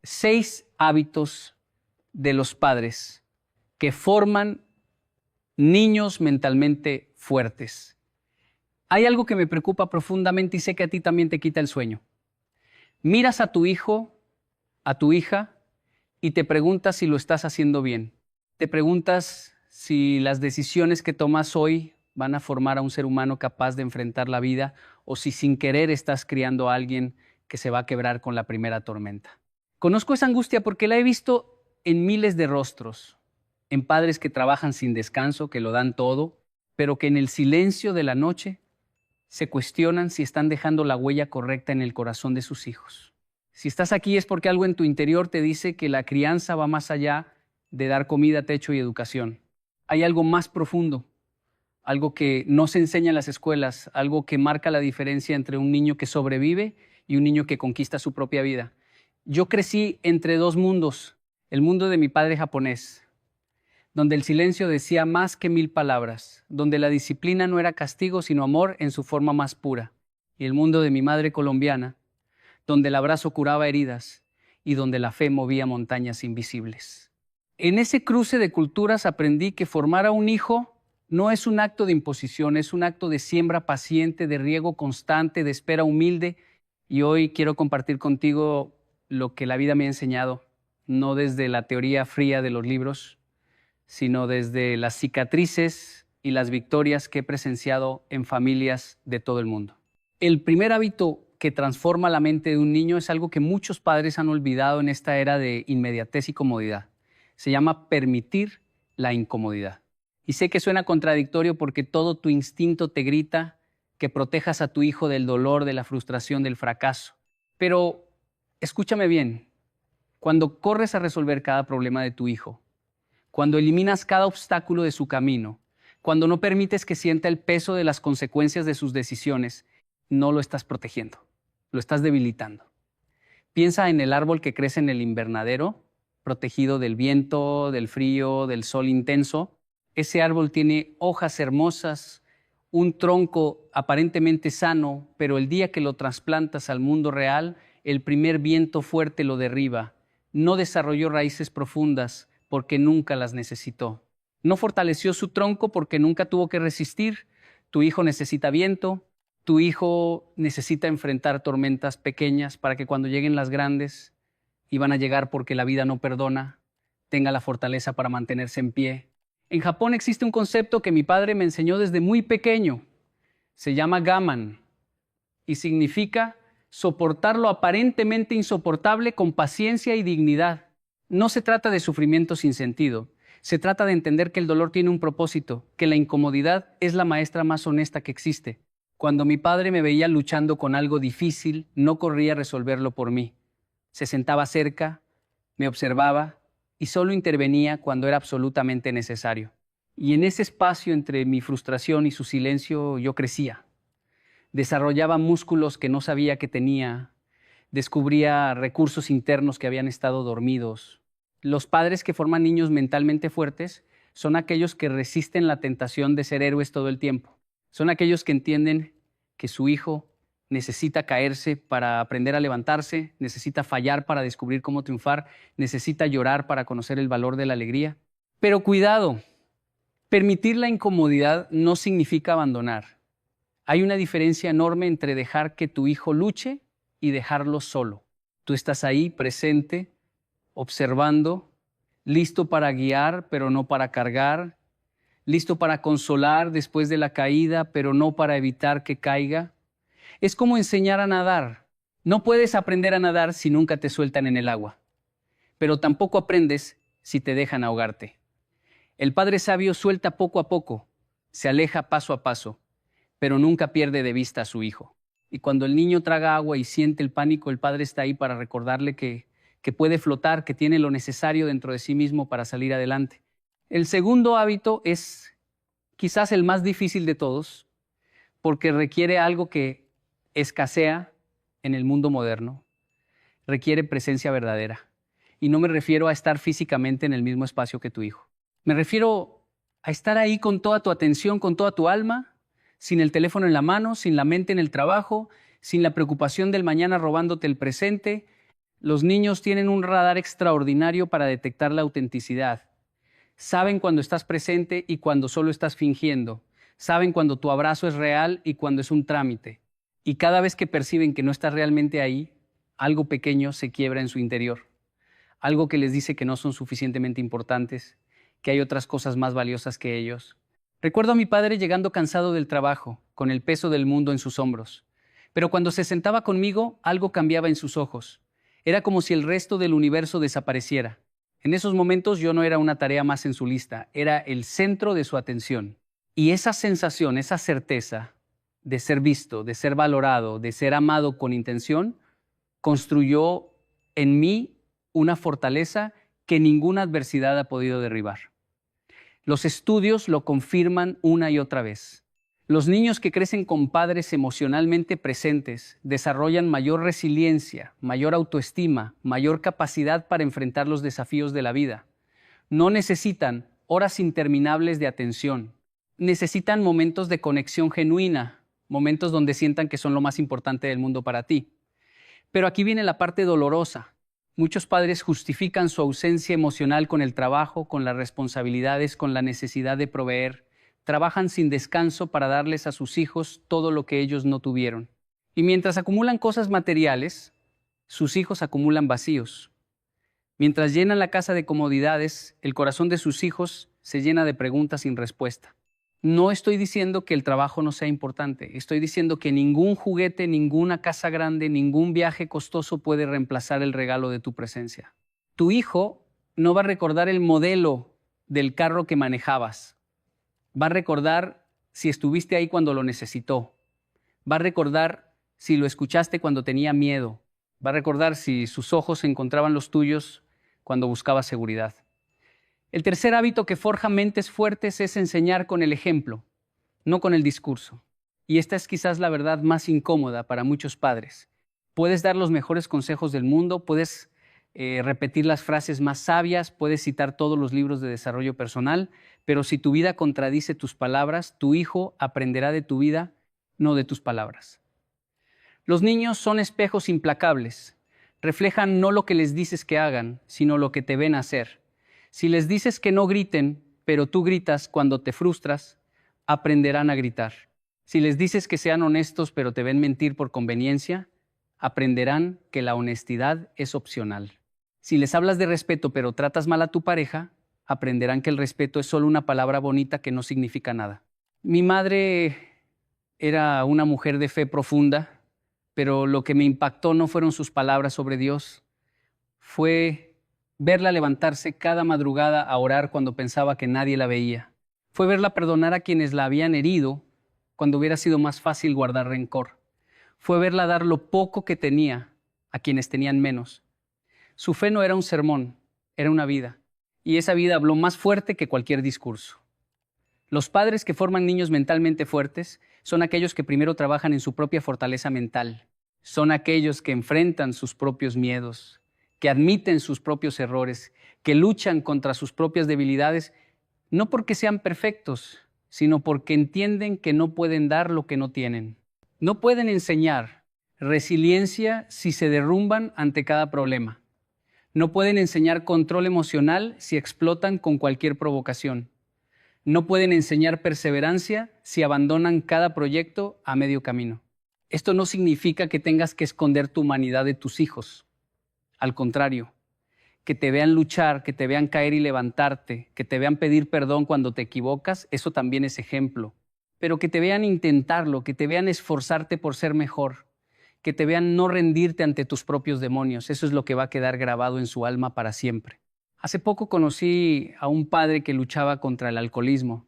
6 hábitos de los padres que forman niños mentalmente fuertes. Hay algo que me preocupa profundamente y sé que a ti también te quita el sueño. Miras a tu hijo, a tu hija, y te preguntas si lo estás haciendo bien. Te preguntas si las decisiones que tomas hoy van a formar a un ser humano capaz de enfrentar la vida o si sin querer estás criando a alguien que se va a quebrar con la primera tormenta. Conozco esa angustia porque la he visto en miles de rostros, en padres que trabajan sin descanso, que lo dan todo, pero que en el silencio de la noche se cuestionan si están dejando la huella correcta en el corazón de sus hijos. Si estás aquí es porque algo en tu interior te dice que la crianza va más allá de dar comida, techo y educación. Hay algo más profundo, algo que no se enseña en las escuelas, algo que marca la diferencia entre un niño que sobrevive y un niño que conquista su propia vida. Yo crecí entre dos mundos, el mundo de mi padre japonés, donde el silencio decía más que 1000 palabras, donde la disciplina no era castigo sino amor en su forma más pura, y el mundo de mi madre colombiana, donde el abrazo curaba heridas y donde la fe movía montañas invisibles. En ese cruce de culturas aprendí que formar a un hijo no es un acto de imposición, es un acto de siembra paciente, de riego constante, de espera humilde, y hoy quiero compartir contigo lo que la vida me ha enseñado, no desde la teoría fría de los libros, sino desde las cicatrices y las victorias que he presenciado en familias de todo el mundo. El primer hábito que transforma la mente de un niño es algo que muchos padres han olvidado en esta era de inmediatez y comodidad. Se llama permitir la incomodidad. Y sé que suena contradictorio porque todo tu instinto te grita que protejas a tu hijo del dolor, de la frustración, del fracaso. Pero escúchame bien, cuando corres a resolver cada problema de tu hijo, cuando eliminas cada obstáculo de su camino, cuando no permites que sienta el peso de las consecuencias de sus decisiones, no lo estás protegiendo, lo estás debilitando. Piensa en el árbol que crece en el invernadero, protegido del viento, del frío, del sol intenso. Ese árbol tiene hojas hermosas, un tronco aparentemente sano, pero el día que lo trasplantas al mundo real, el primer viento fuerte lo derriba. No desarrolló raíces profundas porque nunca las necesitó. No fortaleció su tronco porque nunca tuvo que resistir. Tu hijo necesita viento, tu hijo necesita enfrentar tormentas pequeñas para que cuando lleguen las grandes, y van a llegar porque la vida no perdona, tenga la fortaleza para mantenerse en pie. En Japón existe un concepto que mi padre me enseñó desde muy pequeño. Se llama gaman y significa soportar lo aparentemente insoportable con paciencia y dignidad. No se trata de sufrimiento sin sentido. Se trata de entender que el dolor tiene un propósito, que la incomodidad es la maestra más honesta que existe. Cuando mi padre me veía luchando con algo difícil, no corría a resolverlo por mí. Se sentaba cerca, me observaba y solo intervenía cuando era absolutamente necesario. Y en ese espacio entre mi frustración y su silencio yo crecía. Desarrollaba músculos que no sabía que tenía, descubría recursos internos que habían estado dormidos. Los padres que forman niños mentalmente fuertes son aquellos que resisten la tentación de ser héroes todo el tiempo. Son aquellos que entienden que su hijo necesita caerse para aprender a levantarse, necesita fallar para descubrir cómo triunfar, necesita llorar para conocer el valor de la alegría. Pero cuidado, permitir la incomodidad no significa abandonar. Hay una diferencia enorme entre dejar que tu hijo luche y dejarlo solo. Tú estás ahí, presente, observando, listo para guiar, pero no para cargar, listo para consolar después de la caída, pero no para evitar que caiga. Es como enseñar a nadar. No puedes aprender a nadar si nunca te sueltan en el agua, pero tampoco aprendes si te dejan ahogarte. El padre sabio suelta poco a poco, se aleja paso a paso, pero nunca pierde de vista a su hijo. Y cuando el niño traga agua y siente el pánico, el padre está ahí para recordarle que puede flotar, que tiene lo necesario dentro de sí mismo para salir adelante. El segundo hábito es quizás el más difícil de todos, porque requiere algo que escasea en el mundo moderno. Requiere presencia verdadera. Y no me refiero a estar físicamente en el mismo espacio que tu hijo. Me refiero a estar ahí con toda tu atención, con toda tu alma, sin el teléfono en la mano, sin la mente en el trabajo, sin la preocupación del mañana robándote el presente. Los niños tienen un radar extraordinario para detectar la autenticidad. Saben cuando estás presente y cuando solo estás fingiendo. Saben cuando tu abrazo es real y cuando es un trámite. Y cada vez que perciben que no estás realmente ahí, algo pequeño se quiebra en su interior. Algo que les dice que no son suficientemente importantes, que hay otras cosas más valiosas que ellos. Recuerdo a mi padre llegando cansado del trabajo, con el peso del mundo en sus hombros. Pero cuando se sentaba conmigo, algo cambiaba en sus ojos. Era como si el resto del universo desapareciera. En esos momentos yo no era una tarea más en su lista, era el centro de su atención. Y esa sensación, esa certeza de ser visto, de ser valorado, de ser amado con intención, construyó en mí una fortaleza que ninguna adversidad ha podido derribar. Los estudios lo confirman una y otra vez. Los niños que crecen con padres emocionalmente presentes desarrollan mayor resiliencia, mayor autoestima, mayor capacidad para enfrentar los desafíos de la vida. No necesitan horas interminables de atención. Necesitan momentos de conexión genuina, momentos donde sientan que son lo más importante del mundo para ti. Pero aquí viene la parte dolorosa. Muchos padres justifican su ausencia emocional con el trabajo, con las responsabilidades, con la necesidad de proveer. Trabajan sin descanso para darles a sus hijos todo lo que ellos no tuvieron. Y mientras acumulan cosas materiales, sus hijos acumulan vacíos. Mientras llenan la casa de comodidades, el corazón de sus hijos se llena de preguntas sin respuesta. No estoy diciendo que el trabajo no sea importante, estoy diciendo que ningún juguete, ninguna casa grande, ningún viaje costoso puede reemplazar el regalo de tu presencia. Tu hijo no va a recordar el modelo del carro que manejabas. Va a recordar si estuviste ahí cuando lo necesitó. Va a recordar si lo escuchaste cuando tenía miedo. Va a recordar si sus ojos encontraban los tuyos cuando buscaba seguridad. El tercer hábito que forja mentes fuertes es enseñar con el ejemplo, no con el discurso. Y esta es quizás la verdad más incómoda para muchos padres. Puedes dar los mejores consejos del mundo, puedes repetir las frases más sabias, puedes citar todos los libros de desarrollo personal, pero si tu vida contradice tus palabras, tu hijo aprenderá de tu vida, no de tus palabras. Los niños son espejos implacables. Reflejan no lo que les dices que hagan, sino lo que te ven hacer. Si les dices que no griten, pero tú gritas cuando te frustras, aprenderán a gritar. Si les dices que sean honestos, pero te ven mentir por conveniencia, aprenderán que la honestidad es opcional. Si les hablas de respeto, pero tratas mal a tu pareja, aprenderán que el respeto es solo una palabra bonita que no significa nada. Mi madre era una mujer de fe profunda, pero lo que me impactó no fueron sus palabras sobre Dios, fue verla levantarse cada madrugada a orar cuando pensaba que nadie la veía. Fue verla perdonar a quienes la habían herido cuando hubiera sido más fácil guardar rencor. Fue verla dar lo poco que tenía a quienes tenían menos. Su fe no era un sermón, era una vida. Y esa vida habló más fuerte que cualquier discurso. Los padres que forman niños mentalmente fuertes son aquellos que primero trabajan en su propia fortaleza mental. Son aquellos que enfrentan sus propios miedos, que admiten sus propios errores, que luchan contra sus propias debilidades, no porque sean perfectos, sino porque entienden que no pueden dar lo que no tienen. No pueden enseñar resiliencia si se derrumban ante cada problema. No pueden enseñar control emocional si explotan con cualquier provocación. No pueden enseñar perseverancia si abandonan cada proyecto a medio camino. Esto no significa que tengas que esconder tu humanidad de tus hijos. Al contrario, que te vean luchar, que te vean caer y levantarte, que te vean pedir perdón cuando te equivocas, eso también es ejemplo. Pero que te vean intentarlo, que te vean esforzarte por ser mejor, que te vean no rendirte ante tus propios demonios, eso es lo que va a quedar grabado en su alma para siempre. Hace poco conocí a un padre que luchaba contra el alcoholismo.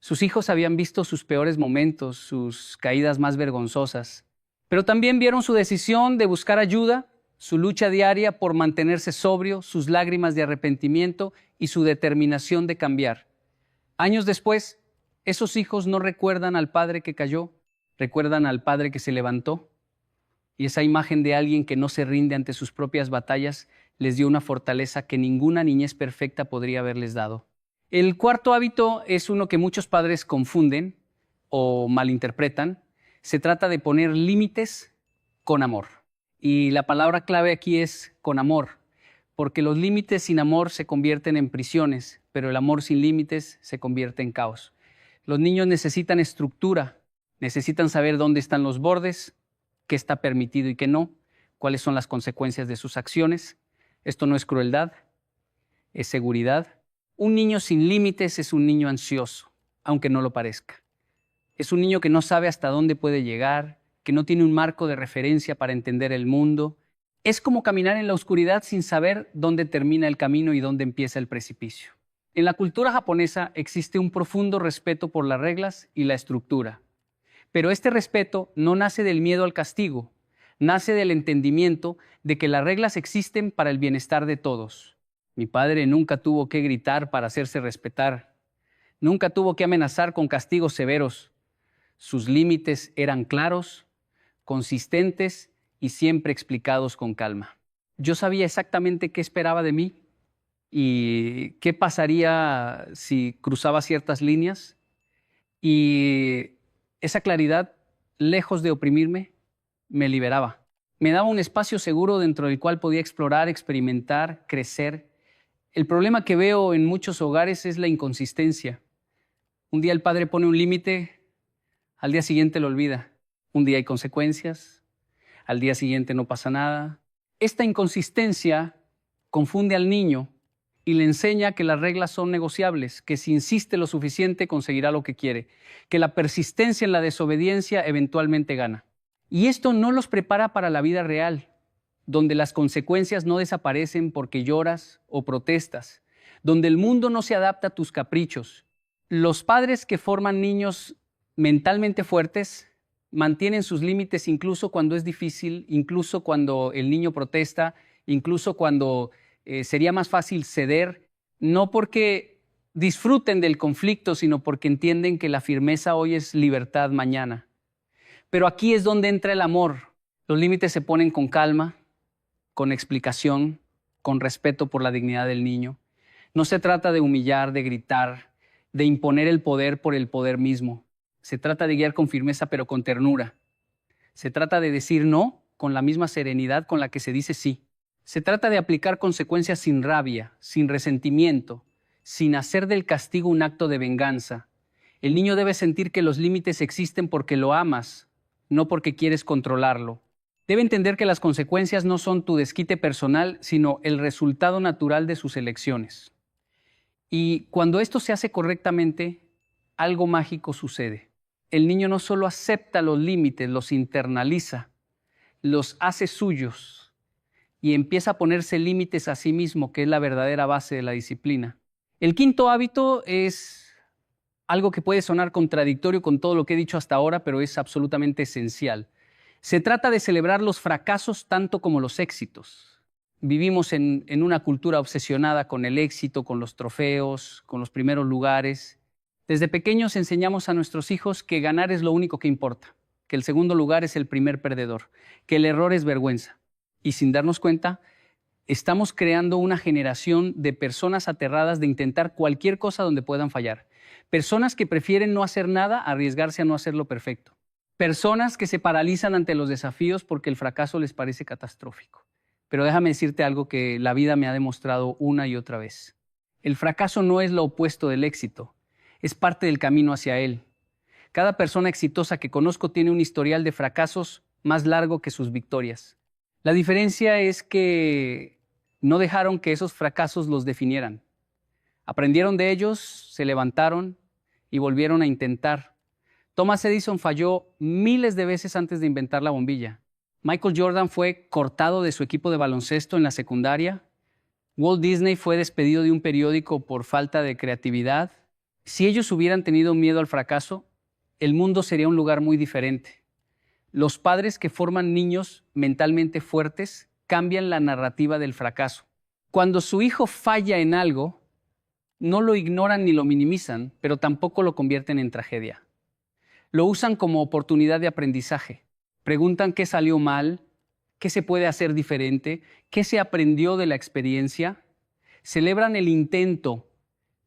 Sus hijos habían visto sus peores momentos, sus caídas más vergonzosas, pero también vieron su decisión de buscar ayuda, su lucha diaria por mantenerse sobrio, sus lágrimas de arrepentimiento y su determinación de cambiar. Años después, esos hijos no recuerdan al padre que cayó, recuerdan al padre que se levantó. Y esa imagen de alguien que no se rinde ante sus propias batallas les dio una fortaleza que ninguna niñez perfecta podría haberles dado. El cuarto hábito es uno que muchos padres confunden o malinterpretan. Se trata de poner límites con amor. Y la palabra clave aquí es con amor, porque los límites sin amor se convierten en prisiones, pero el amor sin límites se convierte en caos. Los niños necesitan estructura, necesitan saber dónde están los bordes, qué está permitido y qué no, cuáles son las consecuencias de sus acciones. Esto no es crueldad, es seguridad. Un niño sin límites es un niño ansioso, aunque no lo parezca. Es un niño que no sabe hasta dónde puede llegar, que no tiene un marco de referencia para entender el mundo. Es como caminar en la oscuridad sin saber dónde termina el camino y dónde empieza el precipicio. En la cultura japonesa existe un profundo respeto por las reglas y la estructura. Pero este respeto no nace del miedo al castigo, nace del entendimiento de que las reglas existen para el bienestar de todos. Mi padre nunca tuvo que gritar para hacerse respetar, nunca tuvo que amenazar con castigos severos. Sus límites eran claros, consistentes y siempre explicados con calma. Yo sabía exactamente qué esperaba de mí y qué pasaría si cruzaba ciertas líneas, y esa claridad, lejos de oprimirme, me liberaba. Me daba un espacio seguro dentro del cual podía explorar, experimentar, crecer. El problema que veo en muchos hogares es la inconsistencia. Un día el padre pone un límite, al día siguiente lo olvida. Un día hay consecuencias, al día siguiente no pasa nada. Esta inconsistencia confunde al niño y le enseña que las reglas son negociables, que si insiste lo suficiente conseguirá lo que quiere, que la persistencia en la desobediencia eventualmente gana. Y esto no los prepara para la vida real, donde las consecuencias no desaparecen porque lloras o protestas, donde el mundo no se adapta a tus caprichos. Los padres que forman niños mentalmente fuertes mantienen sus límites incluso cuando es difícil, incluso cuando el niño protesta, incluso cuando sería más fácil ceder, no porque disfruten del conflicto, sino porque entienden que la firmeza hoy es libertad mañana. Pero aquí es donde entra el amor. Los límites se ponen con calma, con explicación, con respeto por la dignidad del niño. No se trata de humillar, de gritar, de imponer el poder por el poder mismo. Se trata de guiar con firmeza, pero con ternura. Se trata de decir no con la misma serenidad con la que se dice sí. Se trata de aplicar consecuencias sin rabia, sin resentimiento, sin hacer del castigo un acto de venganza. El niño debe sentir que los límites existen porque lo amas, no porque quieres controlarlo. Debe entender que las consecuencias no son tu desquite personal, sino el resultado natural de sus elecciones. Y cuando esto se hace correctamente, algo mágico sucede. El niño no solo acepta los límites, los internaliza, los hace suyos y empieza a ponerse límites a sí mismo, que es la verdadera base de la disciplina. El quinto hábito es algo que puede sonar contradictorio con todo lo que he dicho hasta ahora, pero es absolutamente esencial. Se trata de celebrar los fracasos tanto como los éxitos. Vivimos en una cultura obsesionada con el éxito, con los trofeos, con los primeros lugares. Desde pequeños enseñamos a nuestros hijos que ganar es lo único que importa, que el segundo lugar es el primer perdedor, que el error es vergüenza. Y sin darnos cuenta, estamos creando una generación de personas aterradas de intentar cualquier cosa donde puedan fallar. Personas que prefieren no hacer nada a arriesgarse a no hacerlo perfecto. Personas que se paralizan ante los desafíos porque el fracaso les parece catastrófico. Pero déjame decirte algo que la vida me ha demostrado una y otra vez. El fracaso no es lo opuesto del éxito, es parte del camino hacia él. Cada persona exitosa que conozco tiene un historial de fracasos más largo que sus victorias. La diferencia es que no dejaron que esos fracasos los definieran. Aprendieron de ellos, se levantaron y volvieron a intentar. Thomas Edison falló miles de veces antes de inventar la bombilla. Michael Jordan fue cortado de su equipo de baloncesto en la secundaria. Walt Disney fue despedido de un periódico por falta de creatividad. Si ellos hubieran tenido miedo al fracaso, el mundo sería un lugar muy diferente. Los padres que forman niños mentalmente fuertes cambian la narrativa del fracaso. Cuando su hijo falla en algo, no lo ignoran ni lo minimizan, pero tampoco lo convierten en tragedia. Lo usan como oportunidad de aprendizaje. Preguntan qué salió mal, qué se puede hacer diferente, qué se aprendió de la experiencia. Celebran el intento,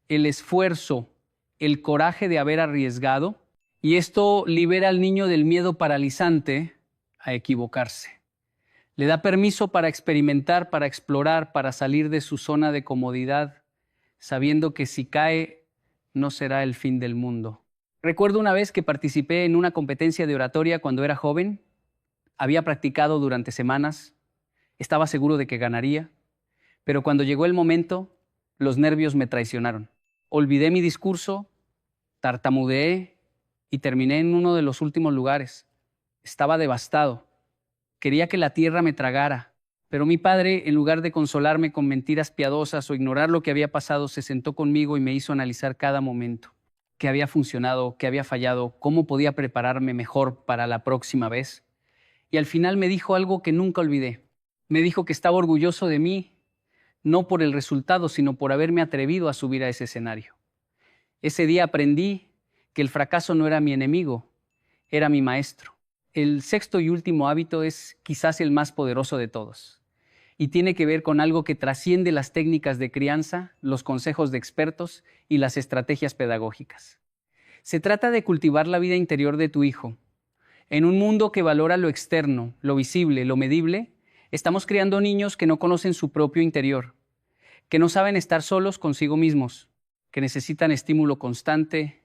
el esfuerzo, el coraje de haber arriesgado, y esto libera al niño del miedo paralizante a equivocarse. Le da permiso para experimentar, para explorar, para salir de su zona de comodidad, sabiendo que si cae no será el fin del mundo. Recuerdo una vez que participé en una competencia de oratoria cuando era joven. Había practicado durante semanas, estaba seguro de que ganaría, pero cuando llegó el momento, los nervios me traicionaron. Olvidé mi discurso, tartamudeé y terminé en uno de los últimos lugares. Estaba devastado. Quería que la tierra me tragara, pero mi padre, en lugar de consolarme con mentiras piadosas o ignorar lo que había pasado, se sentó conmigo y me hizo analizar cada momento. ¿Qué había funcionado? ¿Qué había fallado? ¿Cómo podía prepararme mejor para la próxima vez? Y al final me dijo algo que nunca olvidé. Me dijo que estaba orgulloso de mí, no por el resultado, sino por haberme atrevido a subir a ese escenario. Ese día aprendí que el fracaso no era mi enemigo, era mi maestro. El sexto y último hábito es quizás el más poderoso de todos, y tiene que ver con algo que trasciende las técnicas de crianza, los consejos de expertos y las estrategias pedagógicas. Se trata de cultivar la vida interior de tu hijo. En un mundo que valora lo externo, lo visible, lo medible, estamos criando niños que no conocen su propio interior, que no saben estar solos consigo mismos, que necesitan estímulo constante,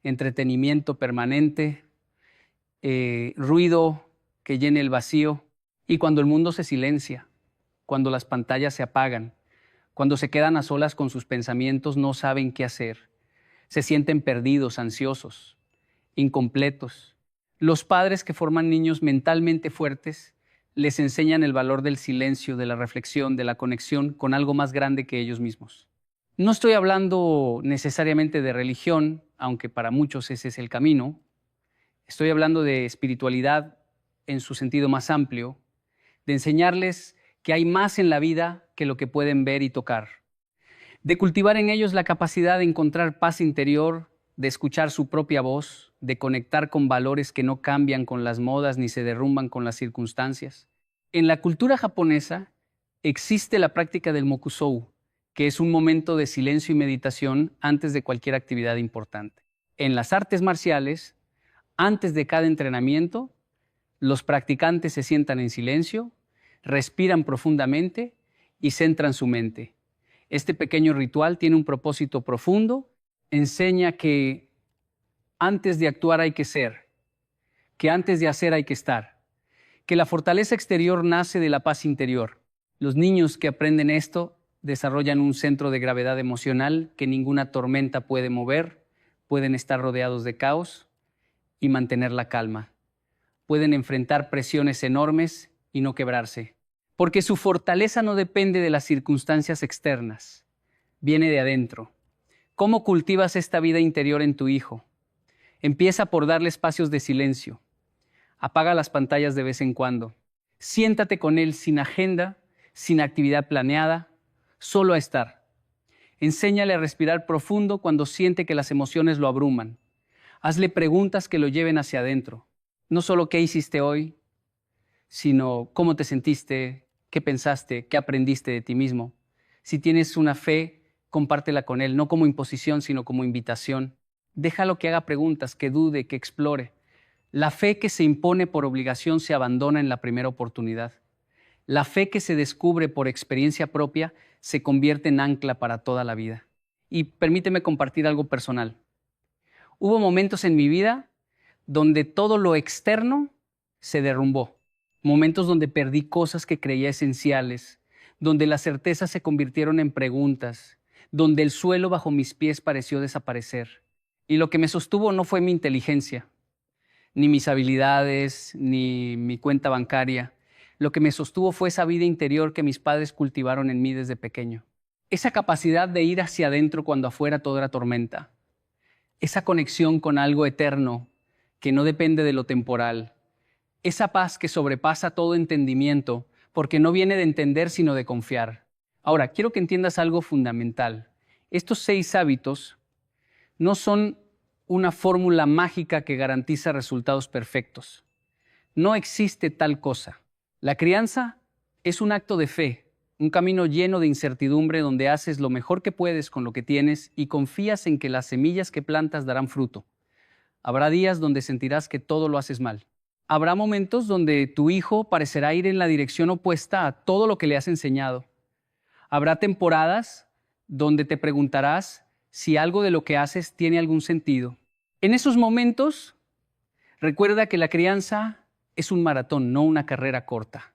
entretenimiento permanente, ruido que llene el vacío. Y cuando el mundo se silencia, cuando las pantallas se apagan, cuando se quedan a solas con sus pensamientos, no saben qué hacer. Se sienten perdidos, ansiosos, incompletos. Los padres que forman niños mentalmente fuertes les enseñan el valor del silencio, de la reflexión, de la conexión con algo más grande que ellos mismos. No estoy hablando necesariamente de religión, aunque para muchos ese es el camino. Estoy hablando de espiritualidad en su sentido más amplio, de enseñarles que hay más en la vida que lo que pueden ver y tocar, de cultivar en ellos la capacidad de encontrar paz interior, de escuchar su propia voz, de conectar con valores que no cambian con las modas ni se derrumban con las circunstancias. En la cultura japonesa existe la práctica del mokusou, que es un momento de silencio y meditación antes de cualquier actividad importante. En las artes marciales, antes de cada entrenamiento, los practicantes se sientan en silencio, respiran profundamente y centran su mente. Este pequeño ritual tiene un propósito profundo, enseña que antes de actuar hay que ser, que antes de hacer hay que estar, que la fortaleza exterior nace de la paz interior. Los niños que aprenden esto desarrollan un centro de gravedad emocional que ninguna tormenta puede mover, pueden estar rodeados de caos y mantener la calma. Pueden enfrentar presiones enormes y no quebrarse, porque su fortaleza no depende de las circunstancias externas, viene de adentro. ¿Cómo cultivas esta vida interior en tu hijo? Empieza por darle espacios de silencio. Apaga las pantallas de vez en cuando. Siéntate con él sin agenda, sin actividad planeada, solo a estar. Enséñale a respirar profundo cuando siente que las emociones lo abruman. Hazle preguntas que lo lleven hacia adentro. No solo qué hiciste hoy, sino cómo te sentiste, qué pensaste, qué aprendiste de ti mismo. Si tienes una fe, compártela con él, no como imposición, sino como invitación. Déjalo que haga preguntas, que dude, que explore. La fe que se impone por obligación se abandona en la primera oportunidad. La fe que se descubre por experiencia propia se convierte en ancla para toda la vida. Y permíteme compartir algo personal. Hubo momentos en mi vida donde todo lo externo se derrumbó. Momentos donde perdí cosas que creía esenciales, donde las certezas se convirtieron en preguntas, donde el suelo bajo mis pies pareció desaparecer. Y lo que me sostuvo no fue mi inteligencia, ni mis habilidades, ni mi cuenta bancaria. Lo que me sostuvo fue esa vida interior que mis padres cultivaron en mí desde pequeño. Esa capacidad de ir hacia adentro cuando afuera todo era tormenta. Esa conexión con algo eterno que no depende de lo temporal. Esa paz que sobrepasa todo entendimiento, porque no viene de entender sino de confiar. Ahora, quiero que entiendas algo fundamental. Estos 6 hábitos no son una fórmula mágica que garantiza resultados perfectos. No existe tal cosa. La crianza es un acto de fe, un camino lleno de incertidumbre donde haces lo mejor que puedes con lo que tienes y confías en que las semillas que plantas darán fruto. Habrá días donde sentirás que todo lo haces mal. Habrá momentos donde tu hijo parecerá ir en la dirección opuesta a todo lo que le has enseñado. Habrá temporadas donde te preguntarás si algo de lo que haces tiene algún sentido. En esos momentos, recuerda que la crianza es un maratón, no una carrera corta.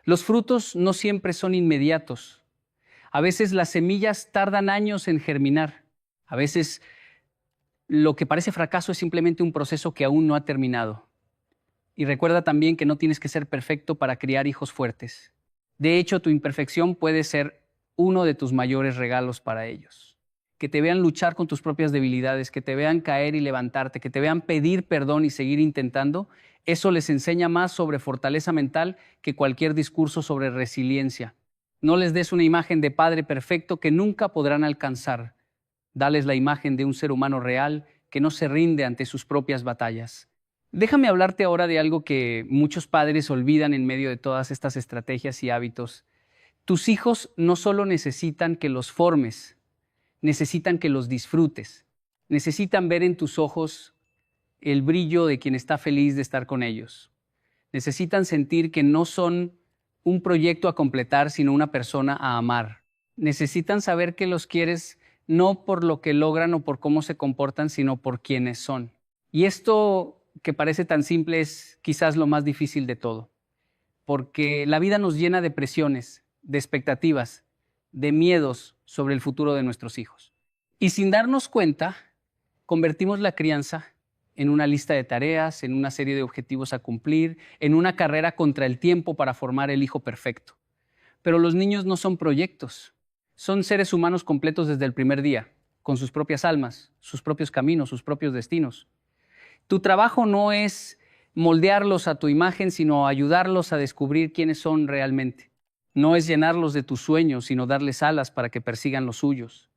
Los frutos no siempre son inmediatos. A veces las semillas tardan años en germinar. A veces lo que parece fracaso es simplemente un proceso que aún no ha terminado. Y recuerda también que no tienes que ser perfecto para criar hijos fuertes. De hecho, tu imperfección puede ser uno de tus mayores regalos para ellos. Que te vean luchar con tus propias debilidades, que te vean caer y levantarte, que te vean pedir perdón y seguir intentando, eso les enseña más sobre fortaleza mental que cualquier discurso sobre resiliencia. No les des una imagen de padre perfecto que nunca podrán alcanzar. Dales la imagen de un ser humano real que no se rinde ante sus propias batallas. Déjame hablarte ahora de algo que muchos padres olvidan en medio de todas estas estrategias y hábitos. Tus hijos no solo necesitan que los formes, necesitan que los disfrutes. Necesitan ver en tus ojos el brillo de quien está feliz de estar con ellos. Necesitan sentir que no son un proyecto a completar, sino una persona a amar. Necesitan saber que los quieres no por lo que logran o por cómo se comportan, sino por quienes son. Y esto que parece tan simple es quizás lo más difícil de todo, porque la vida nos llena de presiones, de expectativas, de miedos sobre el futuro de nuestros hijos. Y sin darnos cuenta, convertimos la crianza en una lista de tareas, en una serie de objetivos a cumplir, en una carrera contra el tiempo para formar el hijo perfecto. Pero los niños no son proyectos, son seres humanos completos desde el primer día, con sus propias almas, sus propios caminos, sus propios destinos. Tu trabajo no es moldearlos a tu imagen, sino ayudarlos a descubrir quiénes son realmente. No es llenarlos de tus sueños, sino darles alas para que persigan los suyos.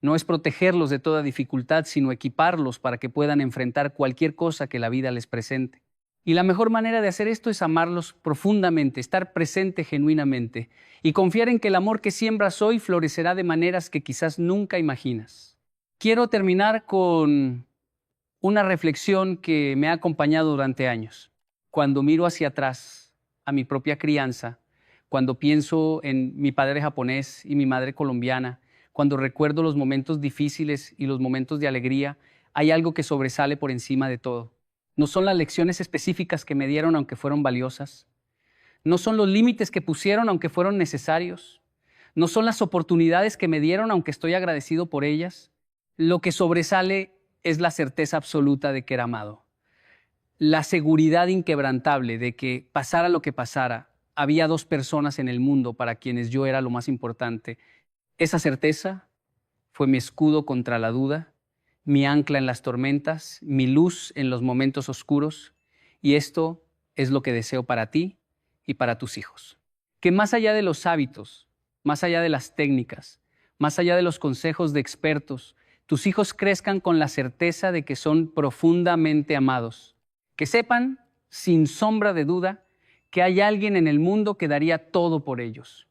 No es protegerlos de toda dificultad, sino equiparlos para que puedan enfrentar cualquier cosa que la vida les presente. Y la mejor manera de hacer esto es amarlos profundamente, estar presente genuinamente y confiar en que el amor que siembras hoy florecerá de maneras que quizás nunca imaginas. Quiero terminar con una reflexión que me ha acompañado durante años. Cuando miro hacia atrás a mi propia crianza, cuando pienso en mi padre japonés y mi madre colombiana, cuando recuerdo los momentos difíciles y los momentos de alegría, hay algo que sobresale por encima de todo. No son las lecciones específicas que me dieron, aunque fueron valiosas. No son los límites que pusieron, aunque fueron necesarios. No son las oportunidades que me dieron, aunque estoy agradecido por ellas. Lo que sobresale es la certeza absoluta de que era amado. La seguridad inquebrantable de que pasara lo que pasara, había dos personas en el mundo para quienes yo era lo más importante. Esa certeza fue mi escudo contra la duda, mi ancla en las tormentas, mi luz en los momentos oscuros, y esto es lo que deseo para ti y para tus hijos. Que más allá de los hábitos, más allá de las técnicas, más allá de los consejos de expertos, tus hijos crezcan con la certeza de que son profundamente amados. Que sepan, sin sombra de duda, que hay alguien en el mundo que daría todo por ellos.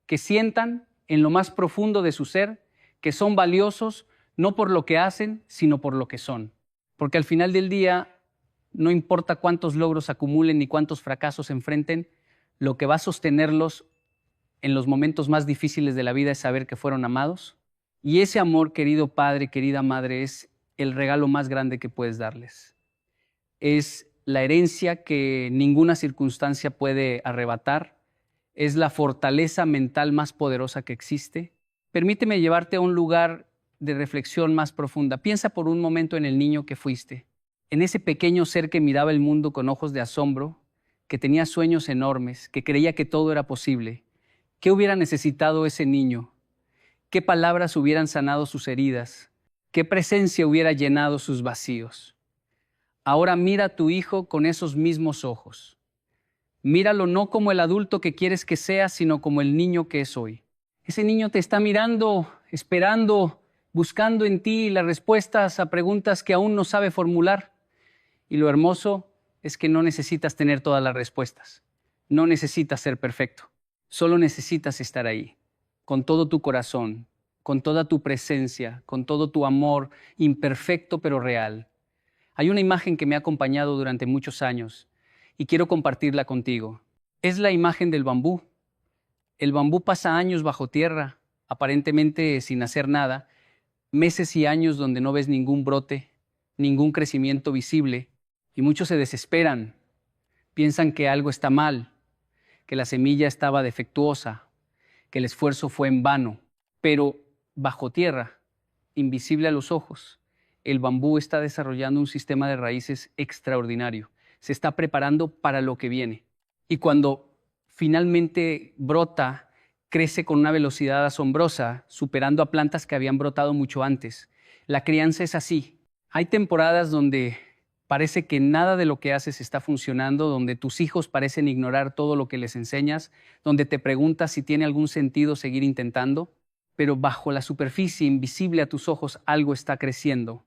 Que sientan, en lo más profundo de su ser, que son valiosos no por lo que hacen, sino por lo que son. Porque al final del día, no importa cuántos logros acumulen ni cuántos fracasos enfrenten, lo que va a sostenerlos en los momentos más difíciles de la vida es saber que fueron amados. Y ese amor, querido padre, querida madre, es el regalo más grande que puedes darles. Es la herencia que ninguna circunstancia puede arrebatar. Es la fortaleza mental más poderosa que existe. Permíteme llevarte a un lugar de reflexión más profunda. Piensa por un momento en el niño que fuiste, en ese pequeño ser que miraba el mundo con ojos de asombro, que tenía sueños enormes, que creía que todo era posible. ¿Qué hubiera necesitado ese niño? ¿Qué palabras hubieran sanado sus heridas? ¿Qué presencia hubiera llenado sus vacíos? Ahora mira a tu hijo con esos mismos ojos. Míralo no como el adulto que quieres que sea, sino como el niño que es hoy. Ese niño te está mirando, esperando, buscando en ti las respuestas a preguntas que aún no sabe formular. Y lo hermoso es que no necesitas tener todas las respuestas. No necesitas ser perfecto. Solo necesitas estar ahí, con todo tu corazón, con toda tu presencia, con todo tu amor, imperfecto pero real. Hay una imagen que me ha acompañado durante muchos años. y quiero compartirla contigo. Es la imagen del bambú. El bambú pasa años bajo tierra, aparentemente sin hacer nada, meses y años donde no ves ningún brote, ningún crecimiento visible, y muchos se desesperan, piensan que algo está mal, que la semilla estaba defectuosa, que el esfuerzo fue en vano, pero bajo tierra, invisible a los ojos, el bambú está desarrollando un sistema de raíces extraordinario, se está preparando para lo que viene, y cuando finalmente brota, crece con una velocidad asombrosa, superando a plantas que habían brotado mucho antes. La crianza es así. Hay temporadas donde parece que nada de lo que haces está funcionando, donde tus hijos parecen ignorar todo lo que les enseñas, donde te preguntas si tiene algún sentido seguir intentando, pero bajo la superficie, invisible a tus ojos, algo está creciendo.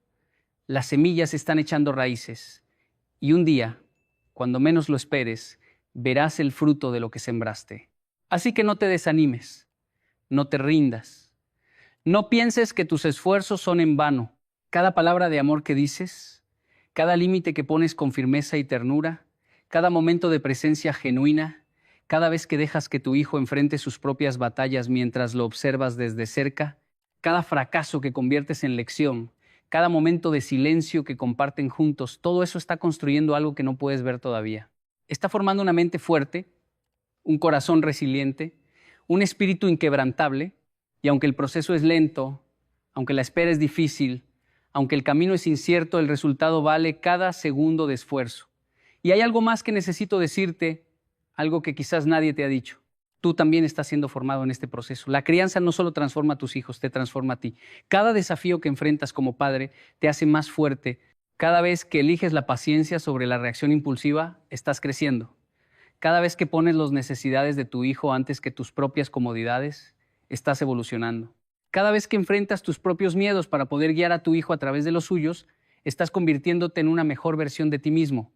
Las semillas están echando raíces y un día, cuando menos lo esperes, verás el fruto de lo que sembraste. Así que no te desanimes, no te rindas, no pienses que tus esfuerzos son en vano. Cada palabra de amor que dices, cada límite que pones con firmeza y ternura, cada momento de presencia genuina, cada vez que dejas que tu hijo enfrente sus propias batallas mientras lo observas desde cerca, cada fracaso que conviertes en lección, cada momento de silencio que comparten juntos, todo eso está construyendo algo que no puedes ver todavía. Está formando una mente fuerte, un corazón resiliente, un espíritu inquebrantable, y aunque el proceso es lento, aunque la espera es difícil, aunque el camino es incierto, el resultado vale cada segundo de esfuerzo. Y hay algo más que necesito decirte, algo que quizás nadie te ha dicho. Tú también estás siendo formado en este proceso. La crianza no solo transforma a tus hijos, te transforma a ti. Cada desafío que enfrentas como padre te hace más fuerte. Cada vez que eliges la paciencia sobre la reacción impulsiva, estás creciendo. Cada vez que pones las necesidades de tu hijo antes que tus propias comodidades, estás evolucionando. Cada vez que enfrentas tus propios miedos para poder guiar a tu hijo a través de los suyos, estás convirtiéndote en una mejor versión de ti mismo.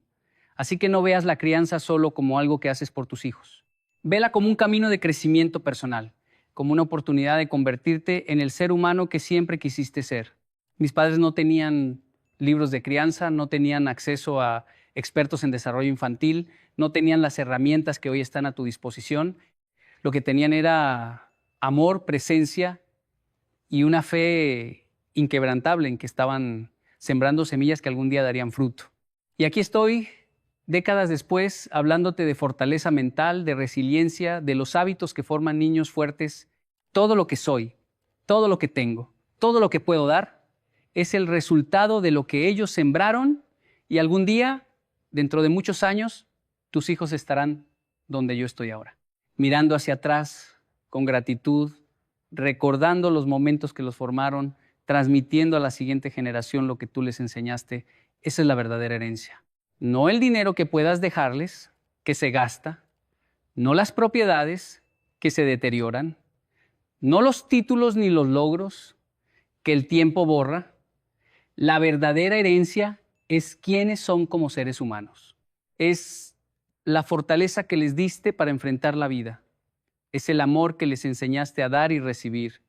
Así que no veas la crianza solo como algo que haces por tus hijos. Vela como un camino de crecimiento personal, como una oportunidad de convertirte en el ser humano que siempre quisiste ser. Mis padres no tenían libros de crianza, no tenían acceso a expertos en desarrollo infantil, no tenían las herramientas que hoy están a tu disposición. Lo que tenían era amor, presencia y una fe inquebrantable en que estaban sembrando semillas que algún día darían fruto. Y aquí estoy, décadas después, hablándote de fortaleza mental, de resiliencia, de los hábitos que forman niños fuertes. Todo lo que soy, todo lo que tengo, todo lo que puedo dar, es el resultado de lo que ellos sembraron y algún día, dentro de muchos años, tus hijos estarán donde yo estoy ahora, mirando hacia atrás con gratitud, recordando los momentos que los formaron, transmitiendo a la siguiente generación lo que tú les enseñaste. Esa es la verdadera herencia. No el dinero que puedas dejarles, que se gasta, no las propiedades que se deterioran, no los títulos ni los logros que el tiempo borra. La verdadera herencia es quiénes son como seres humanos. Es la fortaleza que les diste para enfrentar la vida. Es el amor que les enseñaste a dar y recibir.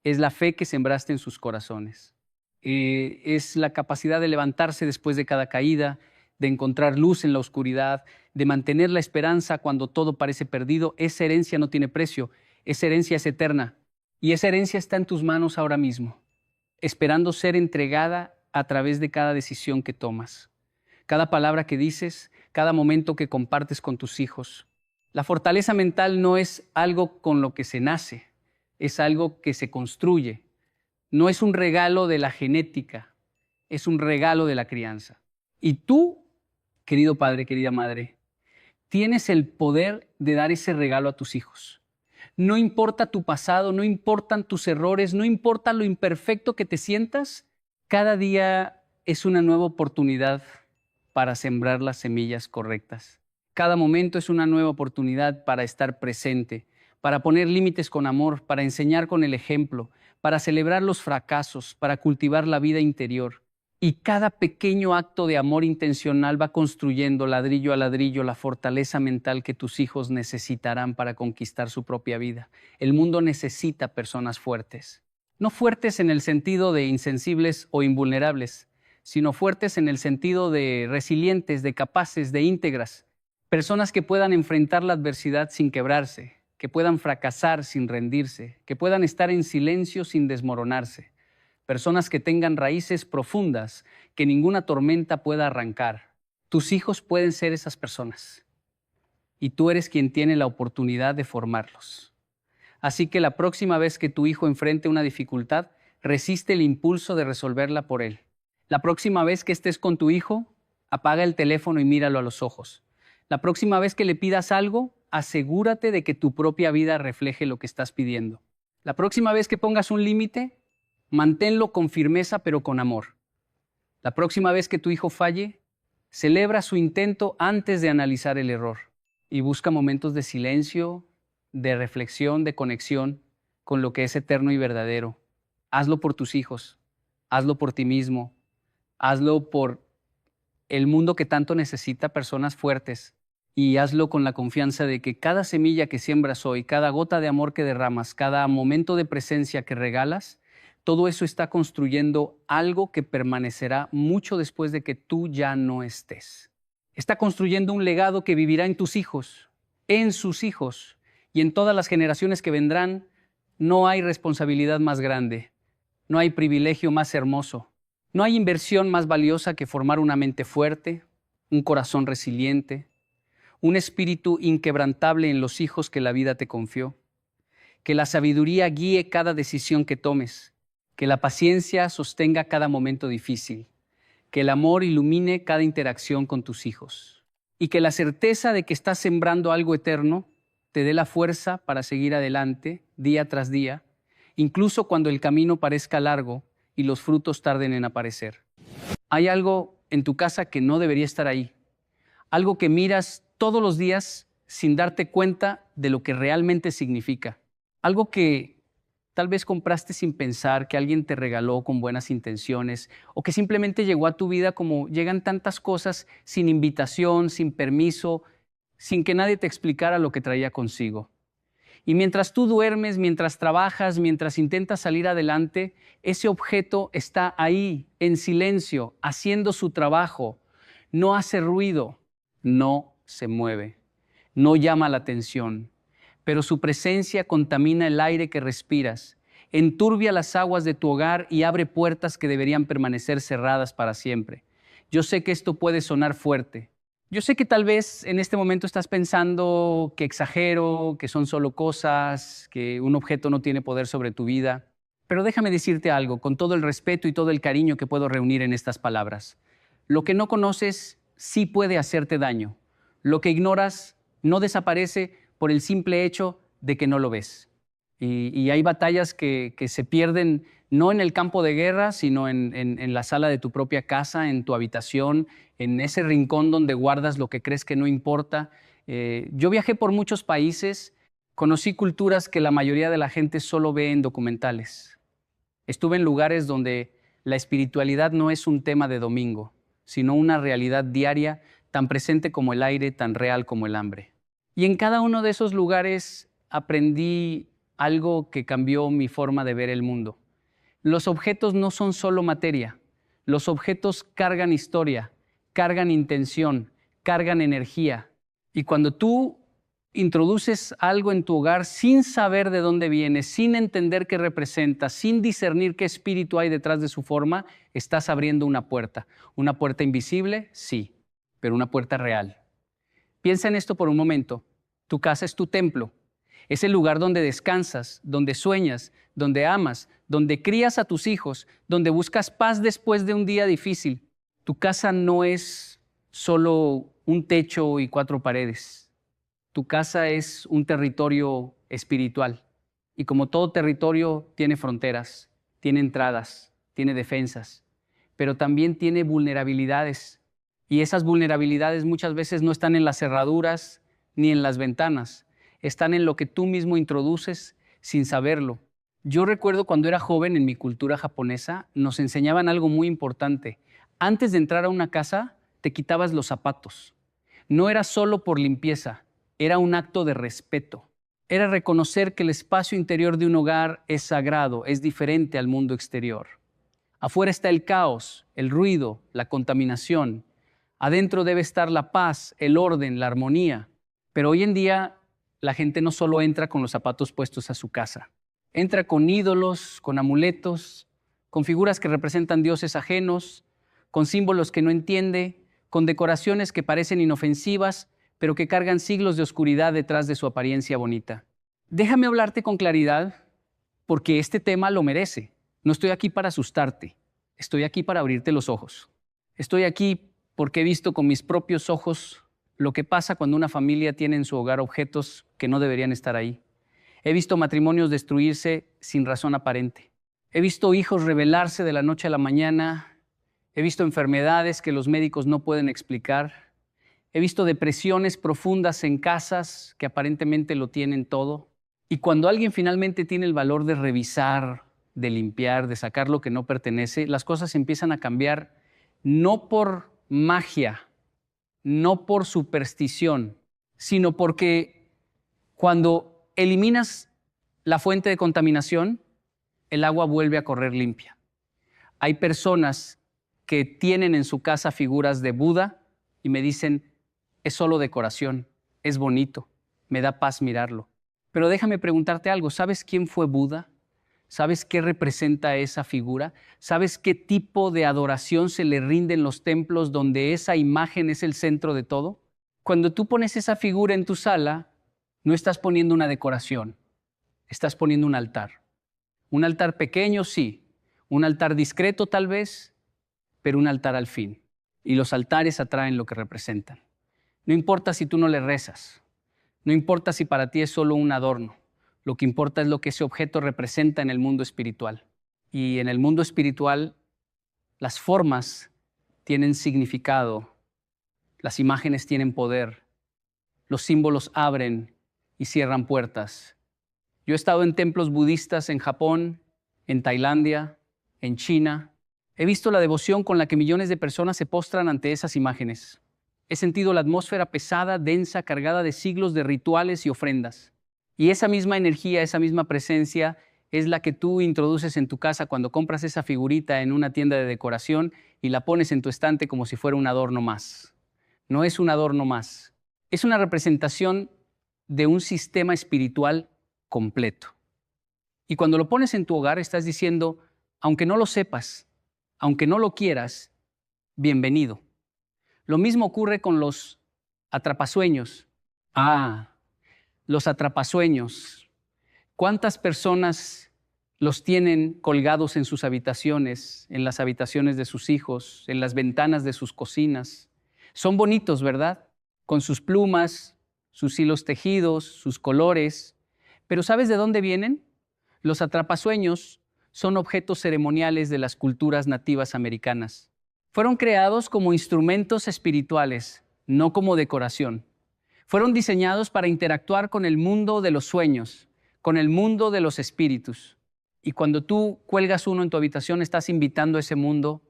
Es la fe que sembraste en sus corazones. Es la capacidad de levantarse después de cada caída, de encontrar luz en la oscuridad, de mantener la esperanza cuando todo parece perdido. Esa herencia no tiene precio. Esa herencia es eterna. Y esa herencia está en tus manos ahora mismo, esperando ser entregada a través de cada decisión que tomas, cada palabra que dices, cada momento que compartes con tus hijos. La fortaleza mental no es algo con lo que se nace, es algo que se construye. No es un regalo de la genética, es un regalo de la crianza. Y tú, querido padre, querida madre, tienes el poder de dar ese regalo a tus hijos. No importa tu pasado, no importan tus errores, no importa lo imperfecto que te sientas, cada día es una nueva oportunidad para sembrar las semillas correctas. Cada momento es una nueva oportunidad para estar presente, para poner límites con amor, para enseñar con el ejemplo, para celebrar los fracasos, para cultivar la vida interior. Y cada pequeño acto de amor intencional va construyendo ladrillo a ladrillo la fortaleza mental que tus hijos necesitarán para conquistar su propia vida. El mundo necesita personas fuertes. No fuertes en el sentido de insensibles o invulnerables, sino fuertes en el sentido de resilientes, de capaces, de íntegras. Personas que puedan enfrentar la adversidad sin quebrarse, que puedan fracasar sin rendirse, que puedan estar en silencio sin desmoronarse. Personas que tengan raíces profundas que ninguna tormenta pueda arrancar. Tus hijos pueden ser esas personas y tú eres quien tiene la oportunidad de formarlos. Así que la próxima vez que tu hijo enfrente una dificultad, resiste el impulso de resolverla por él. La próxima vez que estés con tu hijo, apaga el teléfono y míralo a los ojos. La próxima vez que le pidas algo, asegúrate de que tu propia vida refleje lo que estás pidiendo. La próxima vez que pongas un límite, manténlo con firmeza pero con amor. La próxima vez que tu hijo falle, celebra su intento antes de analizar el error y busca momentos de silencio, de reflexión, de conexión con lo que es eterno y verdadero. Hazlo por tus hijos, hazlo por ti mismo, hazlo por el mundo que tanto necesita personas fuertes y hazlo con la confianza de que cada semilla que siembras hoy, cada gota de amor que derramas, cada momento de presencia que regalas, todo eso está construyendo algo que permanecerá mucho después de que tú ya no estés. Está construyendo un legado que vivirá en tus hijos, en sus hijos y en todas las generaciones que vendrán. No hay responsabilidad más grande, no hay privilegio más hermoso, no hay inversión más valiosa que formar una mente fuerte, un corazón resiliente, un espíritu inquebrantable en los hijos que la vida te confió. Que la sabiduría guíe cada decisión que tomes, que la paciencia sostenga cada momento difícil, que el amor ilumine cada interacción con tus hijos y que la certeza de que estás sembrando algo eterno te dé la fuerza para seguir adelante día tras día, incluso cuando el camino parezca largo y los frutos tarden en aparecer. Hay algo en tu casa que no debería estar ahí, algo que miras todos los días sin darte cuenta de lo que realmente significa, algo que tal vez compraste sin pensar, que alguien te regaló con buenas intenciones o que simplemente llegó a tu vida como llegan tantas cosas sin invitación, sin permiso, sin que nadie te explicara lo que traía consigo. Y mientras tú duermes, mientras trabajas, mientras intentas salir adelante, ese objeto está ahí, en silencio, haciendo su trabajo. No hace ruido, no se mueve, no llama la atención, pero su presencia contamina el aire que respiras, enturbia las aguas de tu hogar y abre puertas que deberían permanecer cerradas para siempre. Yo sé que esto puede sonar fuerte. Yo sé que tal vez en este momento estás pensando que exagero, que son solo cosas, que un objeto no tiene poder sobre tu vida. Pero déjame decirte algo, con todo el respeto y todo el cariño que puedo reunir en estas palabras. Lo que no conoces sí puede hacerte daño. Lo que ignoras no desaparece por el simple hecho de que no lo ves. Y hay batallas que se pierden no en el campo de guerra, sino en la sala de tu propia casa, en tu habitación, en ese rincón donde guardas lo que crees que no importa. Yo viajé por muchos países, conocí culturas que la mayoría de la gente solo ve en documentales. Estuve en lugares donde la espiritualidad no es un tema de domingo, sino una realidad diaria tan presente como el aire, tan real como el hambre. Y en cada uno de esos lugares aprendí algo que cambió mi forma de ver el mundo. Los objetos no son solo materia. Los objetos cargan historia, cargan intención, cargan energía. Y cuando tú introduces algo en tu hogar sin saber de dónde viene, sin entender qué representa, sin discernir qué espíritu hay detrás de su forma, estás abriendo una puerta. ¿Una puerta invisible? Sí, pero una puerta real. Piensa en esto por un momento. Tu casa es tu templo. Es el lugar donde descansas, donde sueñas, donde amas, donde crías a tus hijos, donde buscas paz después de un día difícil. Tu casa no es solo un techo y 4 paredes. Tu casa es un territorio espiritual. Y como todo territorio tiene fronteras, tiene entradas, tiene defensas, pero también tiene vulnerabilidades. Y esas vulnerabilidades muchas veces no están en las cerraduras ni en las ventanas. Están en lo que tú mismo introduces sin saberlo. Yo recuerdo cuando era joven en mi cultura japonesa, nos enseñaban algo muy importante. Antes de entrar a una casa, te quitabas los zapatos. No era solo por limpieza, era un acto de respeto. Era reconocer que el espacio interior de un hogar es sagrado, es diferente al mundo exterior. Afuera está el caos, el ruido, la contaminación. Adentro debe estar la paz, el orden, la armonía. Pero hoy en día la gente no solo entra con los zapatos puestos a su casa. Entra con ídolos, con amuletos, con figuras que representan dioses ajenos, con símbolos que no entiende, con decoraciones que parecen inofensivas, pero que cargan siglos de oscuridad detrás de su apariencia bonita. Déjame hablarte con claridad, porque este tema lo merece. No estoy aquí para asustarte, estoy aquí para abrirte los ojos. Estoy aquí porque he visto con mis propios ojos lo que pasa cuando una familia tiene en su hogar objetos que no deberían estar ahí. He visto matrimonios destruirse sin razón aparente. He visto hijos rebelarse de la noche a la mañana. He visto enfermedades que los médicos no pueden explicar. He visto depresiones profundas en casas que aparentemente lo tienen todo. Y cuando alguien finalmente tiene el valor de revisar, de limpiar, de sacar lo que no pertenece, las cosas empiezan a cambiar no por magia, no por superstición, sino porque cuando eliminas la fuente de contaminación, el agua vuelve a correr limpia. Hay personas que tienen en su casa figuras de Buda y me dicen, es solo decoración, es bonito, me da paz mirarlo. Pero déjame preguntarte algo, ¿sabes quién fue Buda? ¿Sabes qué representa esa figura? ¿Sabes qué tipo de adoración se le rinde en los templos donde esa imagen es el centro de todo? Cuando tú pones esa figura en tu sala, no estás poniendo una decoración, estás poniendo un altar. Un altar pequeño, sí. Un altar discreto, tal vez, pero un altar al fin. Y los altares atraen lo que representan. No importa si tú no le rezas. No importa si para ti es solo un adorno. Lo que importa es lo que ese objeto representa en el mundo espiritual. Y en el mundo espiritual, las formas tienen significado. Las imágenes tienen poder. Los símbolos abren y cierran puertas. Yo he estado en templos budistas en Japón, en Tailandia, en China. He visto la devoción con la que millones de personas se postran ante esas imágenes. He sentido la atmósfera pesada, densa, cargada de siglos de rituales y ofrendas. Y esa misma energía, esa misma presencia es la que tú introduces en tu casa cuando compras esa figurita en una tienda de decoración y la pones en tu estante como si fuera un adorno más. No es un adorno más. Es una representación de un sistema espiritual completo. Y cuando lo pones en tu hogar, estás diciendo, aunque no lo sepas, aunque no lo quieras, bienvenido. Lo mismo ocurre con los atrapasueños. Los atrapasueños. ¿Cuántas personas los tienen colgados en sus habitaciones, en las habitaciones de sus hijos, en las ventanas de sus cocinas? Son bonitos, ¿verdad? Con sus plumas, sus hilos tejidos, sus colores. Pero ¿sabes de dónde vienen? Los atrapasueños son objetos ceremoniales de las culturas nativas americanas. Fueron creados como instrumentos espirituales, no como decoración. Fueron diseñados para interactuar con el mundo de los sueños, con el mundo de los espíritus. Y cuando tú cuelgas uno en tu habitación, estás invitando a ese mundo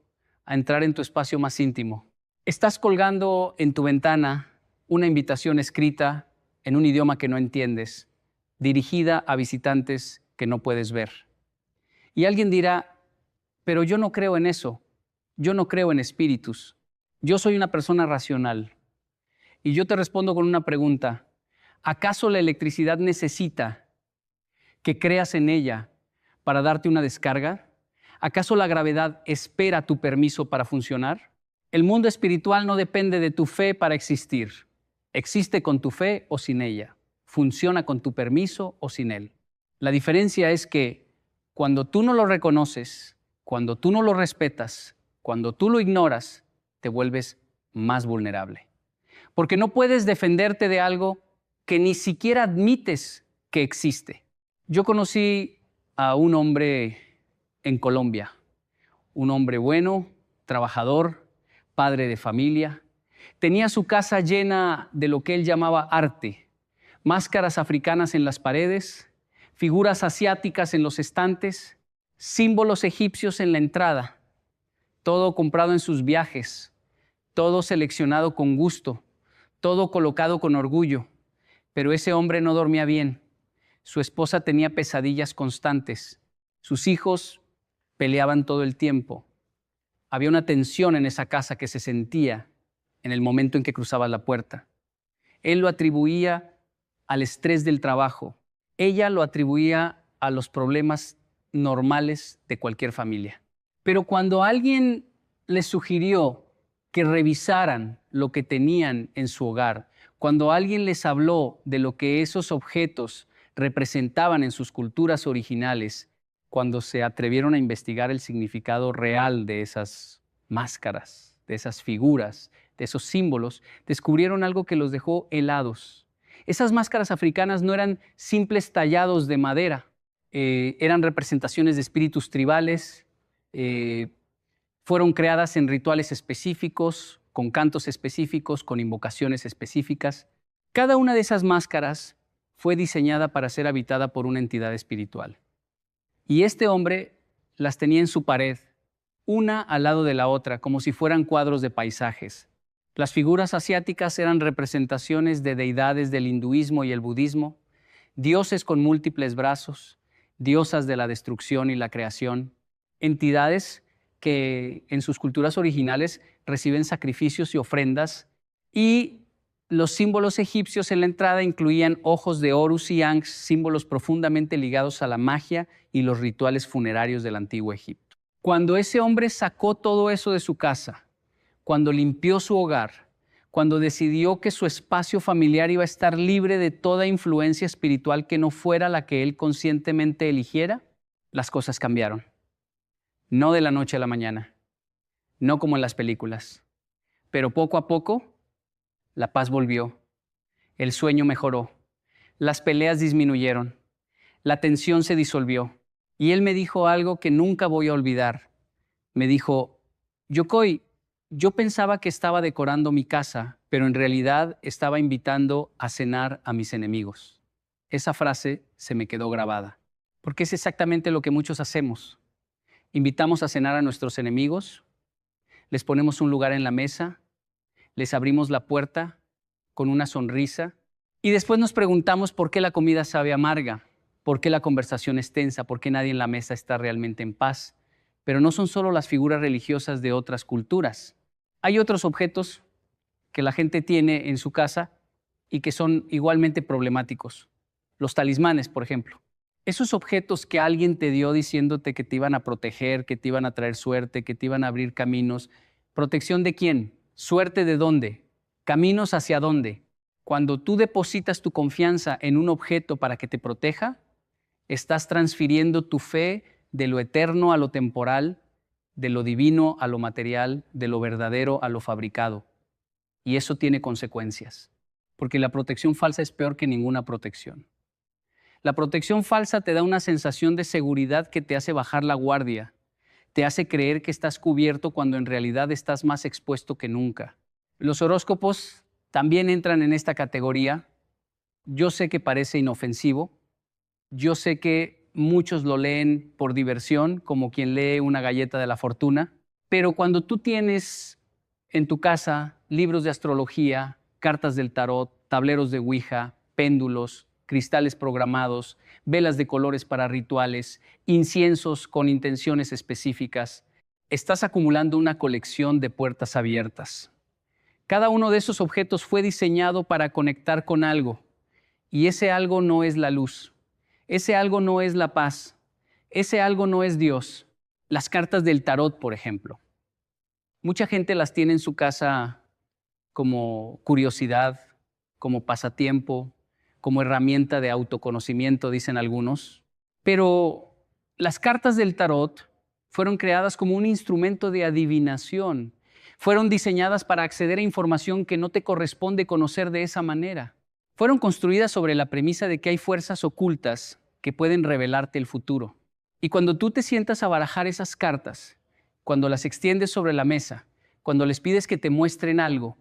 a entrar en tu espacio más íntimo. Estás colgando en tu ventana una invitación escrita en un idioma que no entiendes, dirigida a visitantes que no puedes ver. Y alguien dirá, pero yo no creo en eso, yo no creo en espíritus, yo soy una persona racional. Y yo te respondo con una pregunta, ¿acaso la electricidad necesita que creas en ella para darte una descarga? ¿Acaso la gravedad espera tu permiso para funcionar? El mundo espiritual no depende de tu fe para existir. Existe con tu fe o sin ella. Funciona con tu permiso o sin él. La diferencia es que cuando tú no lo reconoces, cuando tú no lo respetas, cuando tú lo ignoras, te vuelves más vulnerable. Porque no puedes defenderte de algo que ni siquiera admites que existe. Yo conocí a un hombre en Colombia, un hombre bueno, trabajador, padre de familia. Tenía su casa llena de lo que él llamaba arte, máscaras africanas en las paredes, figuras asiáticas en los estantes, símbolos egipcios en la entrada, todo comprado en sus viajes, todo seleccionado con gusto, todo colocado con orgullo. Pero ese hombre no dormía bien. Su esposa tenía pesadillas constantes. Sus hijos peleaban todo el tiempo. Había una tensión en esa casa que se sentía en el momento en que cruzabas la puerta. Él lo atribuía al estrés del trabajo. Ella lo atribuía a los problemas normales de cualquier familia. Pero cuando alguien les sugirió que revisaran lo que tenían en su hogar, cuando alguien les habló de lo que esos objetos representaban en sus culturas originales, cuando se atrevieron a investigar el significado real de esas máscaras, de esas figuras, de esos símbolos, descubrieron algo que los dejó helados. Esas máscaras africanas no eran simples tallados de madera, eran representaciones de espíritus tribales, fueron creadas en rituales específicos, con cantos específicos, con invocaciones específicas. Cada una de esas máscaras fue diseñada para ser habitada por una entidad espiritual. Y este hombre las tenía en su pared, una al lado de la otra, como si fueran cuadros de paisajes. Las figuras asiáticas eran representaciones de deidades del hinduismo y el budismo, dioses con múltiples brazos, diosas de la destrucción y la creación, entidades que en sus culturas originales reciben sacrificios y ofrendas, y los símbolos egipcios en la entrada incluían ojos de Horus y Ankhs, símbolos profundamente ligados a la magia y los rituales funerarios del antiguo Egipto. Cuando ese hombre sacó todo eso de su casa, cuando limpió su hogar, cuando decidió que su espacio familiar iba a estar libre de toda influencia espiritual que no fuera la que él conscientemente eligiera, las cosas cambiaron. No de la noche a la mañana, no como en las películas, pero poco a poco la paz volvió, el sueño mejoró, las peleas disminuyeron, la tensión se disolvió. Y él me dijo algo que nunca voy a olvidar. Me dijo, Yokoi, yo pensaba que estaba decorando mi casa, pero en realidad estaba invitando a cenar a mis enemigos. Esa frase se me quedó grabada, porque es exactamente lo que muchos hacemos. Invitamos a cenar a nuestros enemigos, les ponemos un lugar en la mesa, les abrimos la puerta con una sonrisa y después nos preguntamos por qué la comida sabe amarga, por qué la conversación es tensa, por qué nadie en la mesa está realmente en paz. Pero no son solo las figuras religiosas de otras culturas. Hay otros objetos que la gente tiene en su casa y que son igualmente problemáticos. Los talismanes, por ejemplo. Esos objetos que alguien te dio diciéndote que te iban a proteger, que te iban a traer suerte, que te iban a abrir caminos. ¿Protección de quién? ¿Suerte de dónde? ¿Caminos hacia dónde? Cuando tú depositas tu confianza en un objeto para que te proteja, estás transfiriendo tu fe de lo eterno a lo temporal, de lo divino a lo material, de lo verdadero a lo fabricado. Y eso tiene consecuencias, porque la protección falsa es peor que ninguna protección. La protección falsa te da una sensación de seguridad que te hace bajar la guardia, te hace creer que estás cubierto cuando en realidad estás más expuesto que nunca. Los horóscopos también entran en esta categoría. Yo sé que parece inofensivo, yo sé que muchos lo leen por diversión, como quien lee una galleta de la fortuna, pero cuando tú tienes en tu casa libros de astrología, cartas del tarot, tableros de Ouija, péndulos, cristales programados, velas de colores para rituales, inciensos con intenciones específicas, estás acumulando una colección de puertas abiertas. Cada uno de esos objetos fue diseñado para conectar con algo, y ese algo no es la luz. Ese algo no es la paz, ese algo no es Dios. Las cartas del tarot, por ejemplo. Mucha gente las tiene en su casa como curiosidad, como pasatiempo, como herramienta de autoconocimiento, dicen algunos. Pero las cartas del tarot fueron creadas como un instrumento de adivinación. Fueron diseñadas para acceder a información que no te corresponde conocer de esa manera. Fueron construidas sobre la premisa de que hay fuerzas ocultas que pueden revelarte el futuro. Y cuando tú te sientas a barajar esas cartas, cuando las extiendes sobre la mesa, cuando les pides que te muestren algo,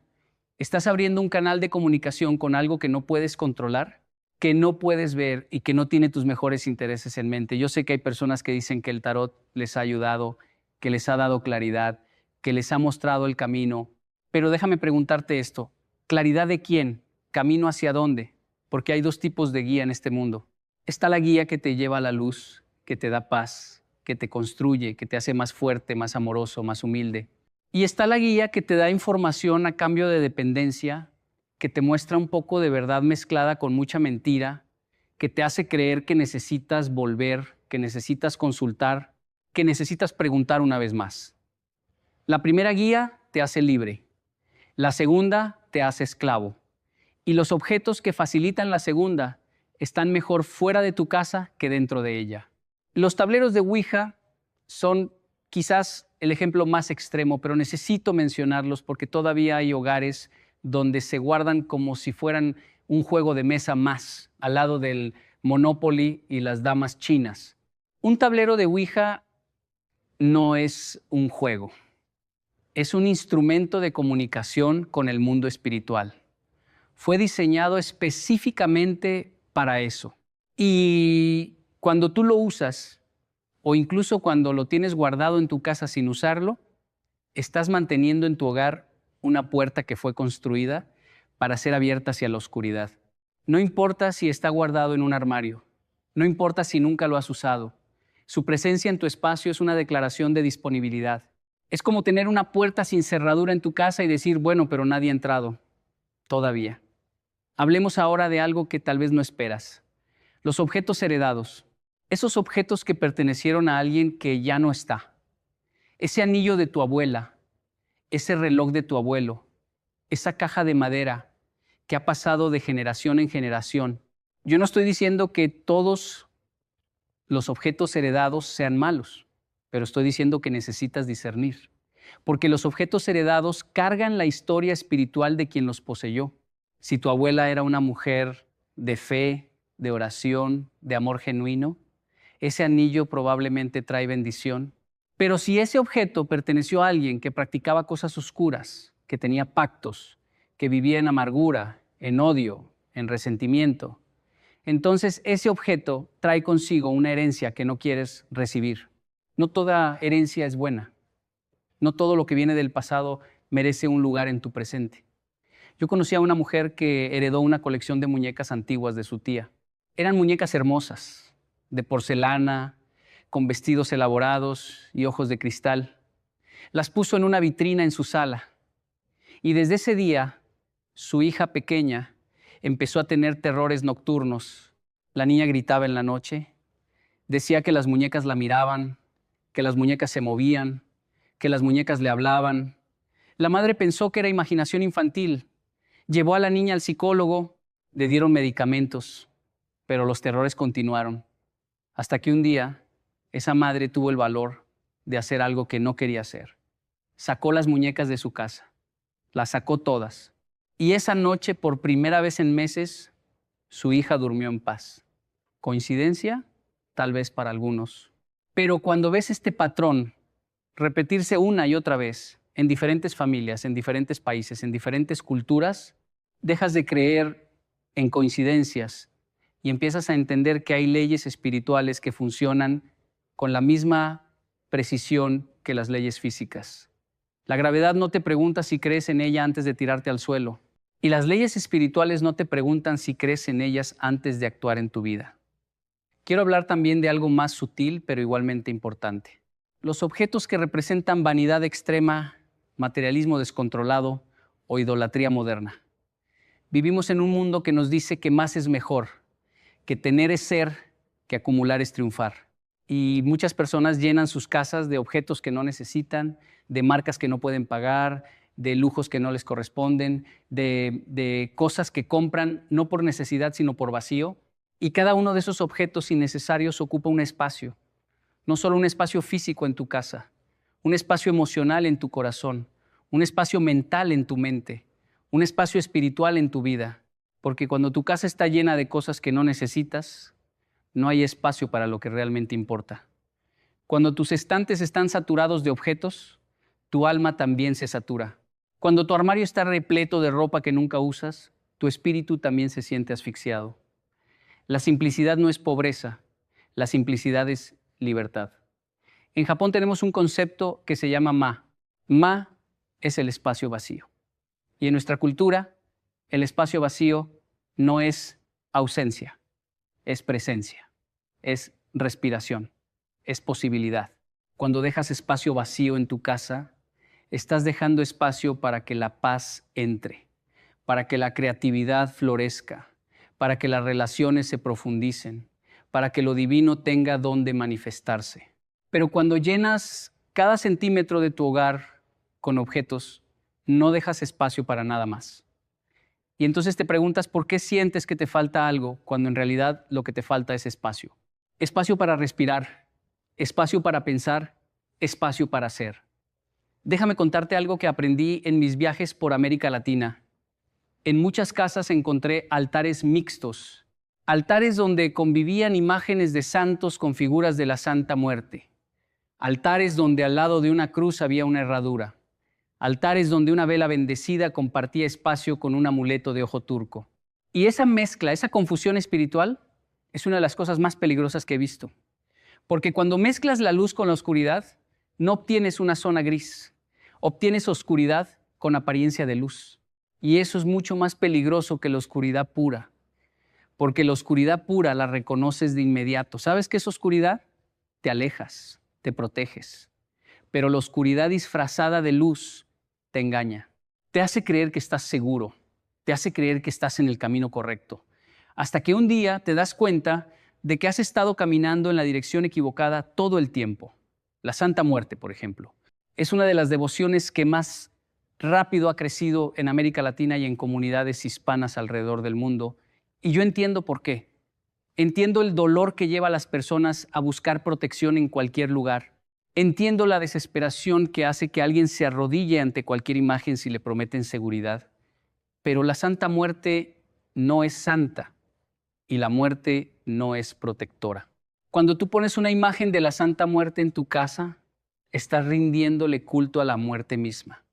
estás abriendo un canal de comunicación con algo que no puedes controlar, que no puedes ver y que no tiene tus mejores intereses en mente. Yo sé que hay personas que dicen que el tarot les ha ayudado, que les ha dado claridad, que les ha mostrado el camino. Pero déjame preguntarte esto, ¿claridad de quién? ¿Camino hacia dónde? Porque hay dos tipos de guía en este mundo. Está la guía que te lleva a la luz, que te da paz, que te construye, que te hace más fuerte, más amoroso, más humilde. Y está la guía que te da información a cambio de dependencia, que te muestra un poco de verdad mezclada con mucha mentira, que te hace creer que necesitas volver, que necesitas consultar, que necesitas preguntar una vez más. La primera guía te hace libre. La segunda te hace esclavo. Y los objetos que facilitan la segunda están mejor fuera de tu casa que dentro de ella. Los tableros de Ouija son quizás el ejemplo más extremo, pero necesito mencionarlos porque todavía hay hogares donde se guardan como si fueran un juego de mesa más, al lado del Monopoly y las damas chinas. Un tablero de Ouija no es un juego, es un instrumento de comunicación con el mundo espiritual. Fue diseñado específicamente para eso. Y cuando tú lo usas, o incluso cuando lo tienes guardado en tu casa sin usarlo, estás manteniendo en tu hogar una puerta que fue construida para ser abierta hacia la oscuridad. No importa si está guardado en un armario, no importa si nunca lo has usado. Su presencia en tu espacio es una declaración de disponibilidad. Es como tener una puerta sin cerradura en tu casa y decir, bueno, pero nadie ha entrado todavía. Hablemos ahora de algo que tal vez no esperas. Los objetos heredados. Esos objetos que pertenecieron a alguien que ya no está. Ese anillo de tu abuela, ese reloj de tu abuelo, esa caja de madera que ha pasado de generación en generación. Yo no estoy diciendo que todos los objetos heredados sean malos, pero estoy diciendo que necesitas discernir, porque los objetos heredados cargan la historia espiritual de quien los poseyó. Si tu abuela era una mujer de fe, de oración, de amor genuino, ese anillo probablemente trae bendición. Pero si ese objeto perteneció a alguien que practicaba cosas oscuras, que tenía pactos, que vivía en amargura, en odio, en resentimiento, entonces ese objeto trae consigo una herencia que no quieres recibir. No toda herencia es buena. No todo lo que viene del pasado merece un lugar en tu presente. Yo conocí a una mujer que heredó una colección de muñecas antiguas de su tía. Eran muñecas hermosas, de porcelana, con vestidos elaborados y ojos de cristal. Las puso en una vitrina en su sala. Y desde ese día, su hija pequeña empezó a tener terrores nocturnos. La niña gritaba en la noche, decía que las muñecas la miraban, que las muñecas se movían, que las muñecas le hablaban. La madre pensó que era imaginación infantil. Llevó a la niña al psicólogo, le dieron medicamentos, pero los terrores continuaron. Hasta que un día, esa madre tuvo el valor de hacer algo que no quería hacer. Sacó las muñecas de su casa, las sacó todas. Y esa noche, por primera vez en meses, su hija durmió en paz. ¿Coincidencia? Tal vez para algunos. Pero cuando ves este patrón repetirse una y otra vez en diferentes familias, en diferentes países, en diferentes culturas, dejas de creer en coincidencias y empiezas a entender que hay leyes espirituales que funcionan con la misma precisión que las leyes físicas. La gravedad no te pregunta si crees en ella antes de tirarte al suelo. Y las leyes espirituales no te preguntan si crees en ellas antes de actuar en tu vida. Quiero hablar también de algo más sutil, pero igualmente importante. Los objetos que representan vanidad extrema, materialismo descontrolado o idolatría moderna. Vivimos en un mundo que nos dice que más es mejor, que tener es ser, que acumular es triunfar. Y muchas personas llenan sus casas de objetos que no necesitan, de marcas que no pueden pagar, de lujos que no les corresponden, de cosas que compran no por necesidad, sino por vacío. Y cada uno de esos objetos innecesarios ocupa un espacio. No solo un espacio físico en tu casa, un espacio emocional en tu corazón, un espacio mental en tu mente, un espacio espiritual en tu vida. Porque cuando tu casa está llena de cosas que no necesitas, no hay espacio para lo que realmente importa. Cuando tus estantes están saturados de objetos, tu alma también se satura. Cuando tu armario está repleto de ropa que nunca usas, tu espíritu también se siente asfixiado. La simplicidad no es pobreza, la simplicidad es libertad. En Japón tenemos un concepto que se llama ma. Ma es el espacio vacío. Y en nuestra cultura, el espacio vacío no es ausencia, es presencia, es respiración, es posibilidad. Cuando dejas espacio vacío en tu casa, estás dejando espacio para que la paz entre, para que la creatividad florezca, para que las relaciones se profundicen, para que lo divino tenga donde manifestarse. Pero cuando llenas cada centímetro de tu hogar con objetos, no dejas espacio para nada más. Y entonces te preguntas por qué sientes que te falta algo cuando en realidad lo que te falta es espacio. Espacio para respirar, espacio para pensar, espacio para hacer. Déjame contarte algo que aprendí en mis viajes por América Latina. En muchas casas encontré altares mixtos, altares donde convivían imágenes de santos con figuras de la Santa Muerte, altares donde al lado de una cruz había una herradura, altares donde una vela bendecida compartía espacio con un amuleto de ojo turco. Y esa mezcla, esa confusión espiritual, es una de las cosas más peligrosas que he visto. Porque cuando mezclas la luz con la oscuridad, no obtienes una zona gris, obtienes oscuridad con apariencia de luz. Y eso es mucho más peligroso que la oscuridad pura, porque la oscuridad pura la reconoces de inmediato. ¿Sabes qué es oscuridad? Te alejas, te proteges. Pero la oscuridad disfrazada de luz te engaña. Te hace creer que estás seguro, te hace creer que estás en el camino correcto. Hasta que un día te das cuenta de que has estado caminando en la dirección equivocada todo el tiempo. La Santa Muerte, por ejemplo, es una de las devociones que más rápido ha crecido en América Latina y en comunidades hispanas alrededor del mundo. Y yo entiendo por qué. Entiendo el dolor que lleva a las personas a buscar protección en cualquier lugar. Entiendo la desesperación que hace que alguien se arrodille ante cualquier imagen si le prometen seguridad. Pero la Santa Muerte no es santa y la muerte no es protectora. Cuando tú pones una imagen de la Santa Muerte en tu casa, estás rindiéndole culto a la muerte misma.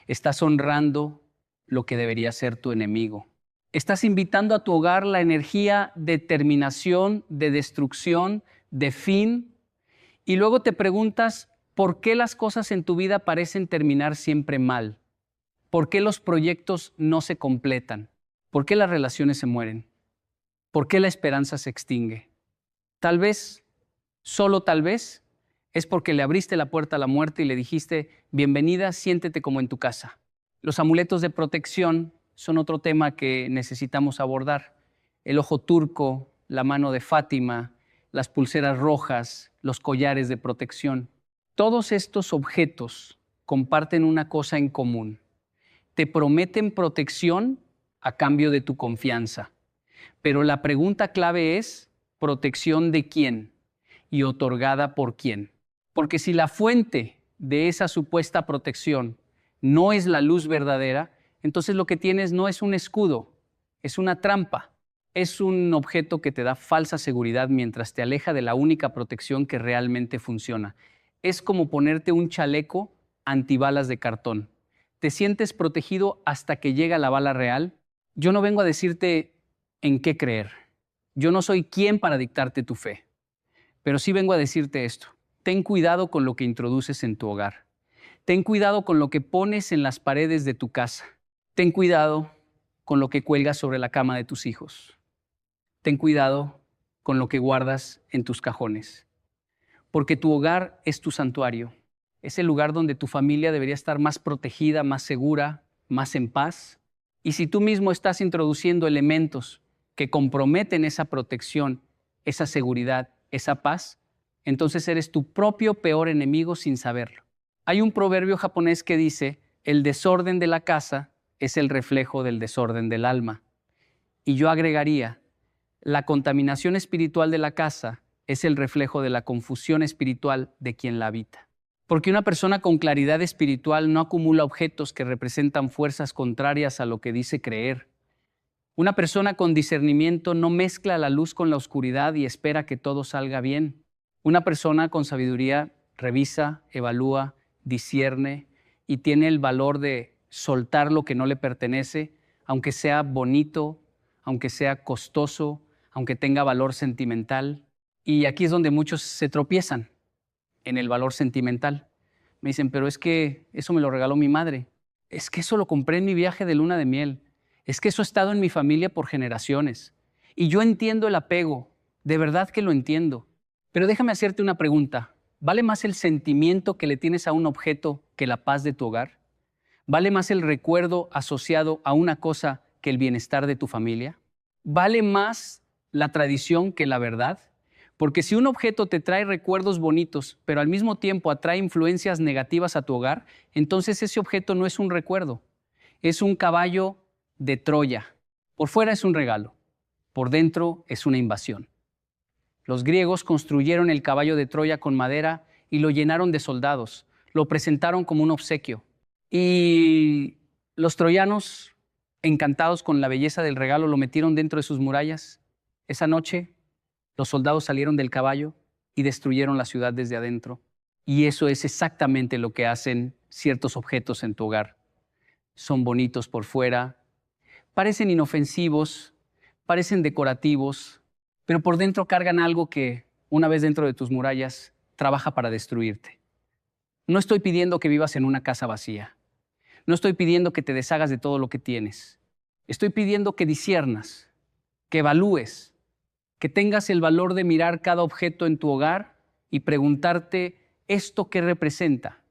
Estás honrando lo que debería ser tu enemigo. Estás invitando a tu hogar la energía de terminación, de destrucción, de fin. Y luego te preguntas, ¿por qué las cosas en tu vida parecen terminar siempre mal? ¿Por qué los proyectos no se completan? ¿Por qué las relaciones se mueren? ¿Por qué la esperanza se extingue? Tal vez, solo tal vez, es porque le abriste la puerta a la muerte y le dijiste, bienvenida, siéntete como en tu casa. Los amuletos de protección son otro tema que necesitamos abordar. El ojo turco, la mano de Fátima, las pulseras rojas, los collares de protección. Todos estos objetos comparten una cosa en común. Te prometen protección a cambio de tu confianza. Pero la pregunta clave es, ¿protección de quién? ¿Y otorgada por quién? Porque si la fuente de esa supuesta protección no es la luz verdadera, entonces lo que tienes no es un escudo, es una trampa. Es un objeto que te da falsa seguridad mientras te aleja de la única protección que realmente funciona. Es como ponerte un chaleco antibalas de cartón. Te sientes protegido hasta que llega la bala real. Yo no vengo a decirte en qué creer. Yo no soy quien para dictarte tu fe. Pero sí vengo a decirte esto. Ten cuidado con lo que introduces en tu hogar. Ten cuidado con lo que pones en las paredes de tu casa. Ten cuidado con lo que cuelgas sobre la cama de tus hijos. Ten cuidado con lo que guardas en tus cajones. Porque tu hogar es tu santuario. Es el lugar donde tu familia debería estar más protegida, más segura, más en paz. Y si tú mismo estás introduciendo elementos que comprometen esa protección, esa seguridad, esa paz, entonces eres tu propio peor enemigo sin saberlo. Hay un proverbio japonés que dice, el desorden de la casa es el reflejo del desorden del alma. Y yo agregaría, la contaminación espiritual de la casa es el reflejo de la confusión espiritual de quien la habita. Porque una persona con claridad espiritual no acumula objetos que representan fuerzas contrarias a lo que dice creer. Una persona con discernimiento no mezcla la luz con la oscuridad y espera que todo salga bien. Una persona con sabiduría revisa, evalúa, discierne y tiene el valor de soltar lo que no le pertenece, aunque sea bonito, aunque sea costoso, aunque tenga valor sentimental. Y aquí es donde muchos se tropiezan, en el valor sentimental. Me dicen, pero es que eso me lo regaló mi madre. Es que eso lo compré en mi viaje de luna de miel. Es que eso ha estado en mi familia por generaciones. Y yo entiendo el apego, de verdad que lo entiendo. Pero déjame hacerte una pregunta. ¿Vale más el sentimiento que le tienes a un objeto que la paz de tu hogar? ¿Vale más el recuerdo asociado a una cosa que el bienestar de tu familia? ¿Vale más la tradición que la verdad? Porque si un objeto te trae recuerdos bonitos, pero al mismo tiempo atrae influencias negativas a tu hogar, entonces ese objeto no es un recuerdo, es un caballo de Troya. Por fuera es un regalo, por dentro es una invasión. Los griegos construyeron el caballo de Troya con madera y lo llenaron de soldados. Lo presentaron como un obsequio. Y los troyanos, encantados con la belleza del regalo, lo metieron dentro de sus murallas. Esa noche, los soldados salieron del caballo y destruyeron la ciudad desde adentro. Y eso es exactamente lo que hacen ciertos objetos en tu hogar. Son bonitos por fuera, parecen inofensivos, parecen decorativos, pero por dentro cargan algo que, una vez dentro de tus murallas, trabaja para destruirte. No estoy pidiendo que vivas en una casa vacía. No estoy pidiendo que te deshagas de todo lo que tienes. Estoy pidiendo que disciernas, que evalúes, que tengas el valor de mirar cada objeto en tu hogar y preguntarte, ¿esto qué representa?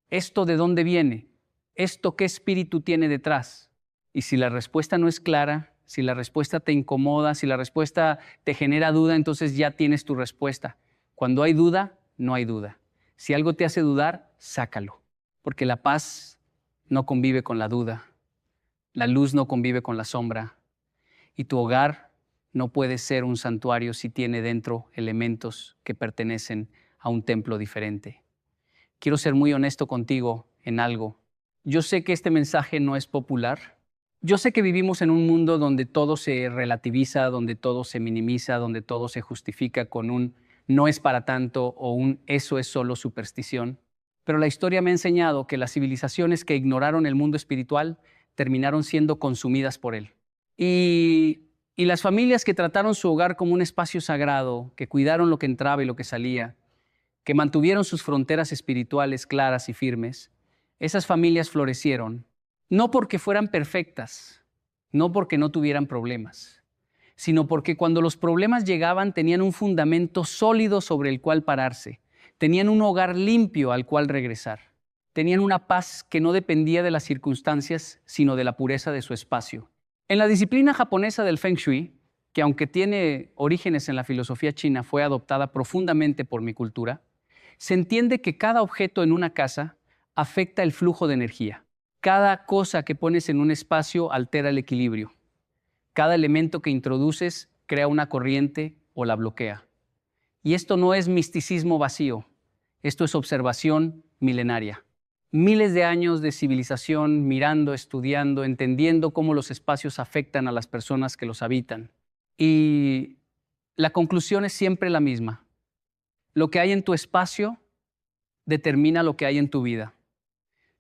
¿Esto de dónde viene? ¿Esto qué espíritu tiene detrás? Y si la respuesta no es clara, si la respuesta te incomoda, si la respuesta te genera duda, entonces ya tienes tu respuesta. Cuando hay duda, no hay duda. Si algo te hace dudar, sácalo, porque la paz no convive con la duda, la luz no convive con la sombra, y tu hogar no puede ser un santuario si tiene dentro elementos que pertenecen a un templo diferente. Quiero ser muy honesto contigo en algo. Yo sé que este mensaje no es popular. Yo sé que vivimos en un mundo donde todo se relativiza, donde todo se minimiza, donde todo se justifica con un no es para tanto o un eso es solo superstición. Pero la historia me ha enseñado que las civilizaciones que ignoraron el mundo espiritual terminaron siendo consumidas por él. Y las familias que trataron su hogar como un espacio sagrado, que cuidaron lo que entraba y lo que salía, que mantuvieron sus fronteras espirituales claras y firmes, esas familias florecieron, no porque fueran perfectas, no porque no tuvieran problemas, sino porque cuando los problemas llegaban tenían un fundamento sólido sobre el cual pararse, tenían un hogar limpio al cual regresar, tenían una paz que no dependía de las circunstancias, sino de la pureza de su espacio. En la disciplina japonesa del Feng Shui, que aunque tiene orígenes en la filosofía china, fue adoptada profundamente por mi cultura, se entiende que cada objeto en una casa afecta el flujo de energía. Cada cosa que pones en un espacio altera el equilibrio. Cada elemento que introduces crea una corriente o la bloquea. Y esto no es misticismo vacío, esto es observación milenaria. Miles de años de civilización mirando, estudiando, entendiendo cómo los espacios afectan a las personas que los habitan. Y la conclusión es siempre la misma. Lo que hay en tu espacio determina lo que hay en tu vida.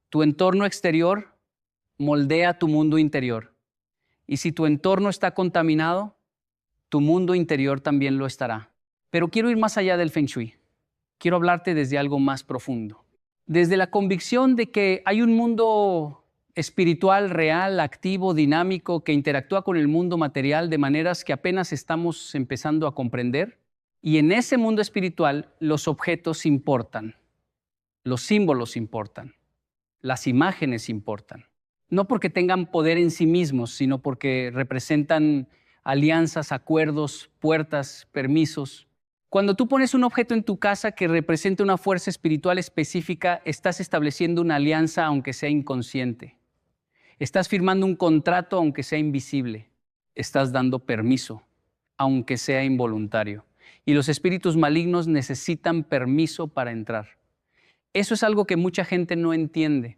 Tu entorno exterior moldea tu mundo interior. Y si tu entorno está contaminado, tu mundo interior también lo estará. Pero quiero ir más allá del Feng Shui. Quiero hablarte desde algo más profundo. Desde la convicción de que hay un mundo espiritual, real, activo, dinámico, que interactúa con el mundo material de maneras que apenas estamos empezando a comprender. Y en ese mundo espiritual los objetos importan, los símbolos importan, las imágenes importan. No porque tengan poder en sí mismos, sino porque representan alianzas, acuerdos, puertas, permisos. Cuando tú pones un objeto en tu casa que representa una fuerza espiritual específica, estás estableciendo una alianza aunque sea inconsciente. Estás firmando un contrato aunque sea invisible. Estás dando permiso aunque sea involuntario. Y los espíritus malignos necesitan permiso para entrar. Eso es algo que mucha gente no entiende.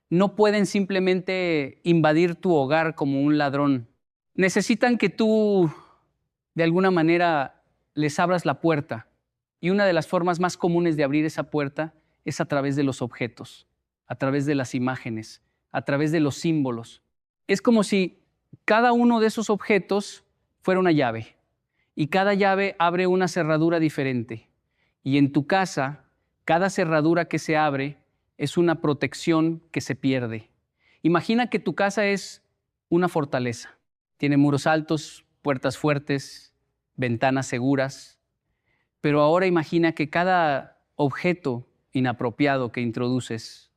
No pueden simplemente invadir tu hogar como un ladrón. Necesitan que tú, de alguna manera, les abras la puerta. Y una de las formas más comunes de abrir esa puerta es a través de los objetos, a través de las imágenes, a través de los símbolos. Es como si cada uno de esos objetos fuera una llave. Y cada llave abre una cerradura diferente. Y en tu casa, cada cerradura que se abre es una protección que se pierde. Imagina que tu casa es una fortaleza. Tiene muros altos, puertas fuertes, ventanas seguras. Pero ahora imagina que cada objeto inapropiado que introduces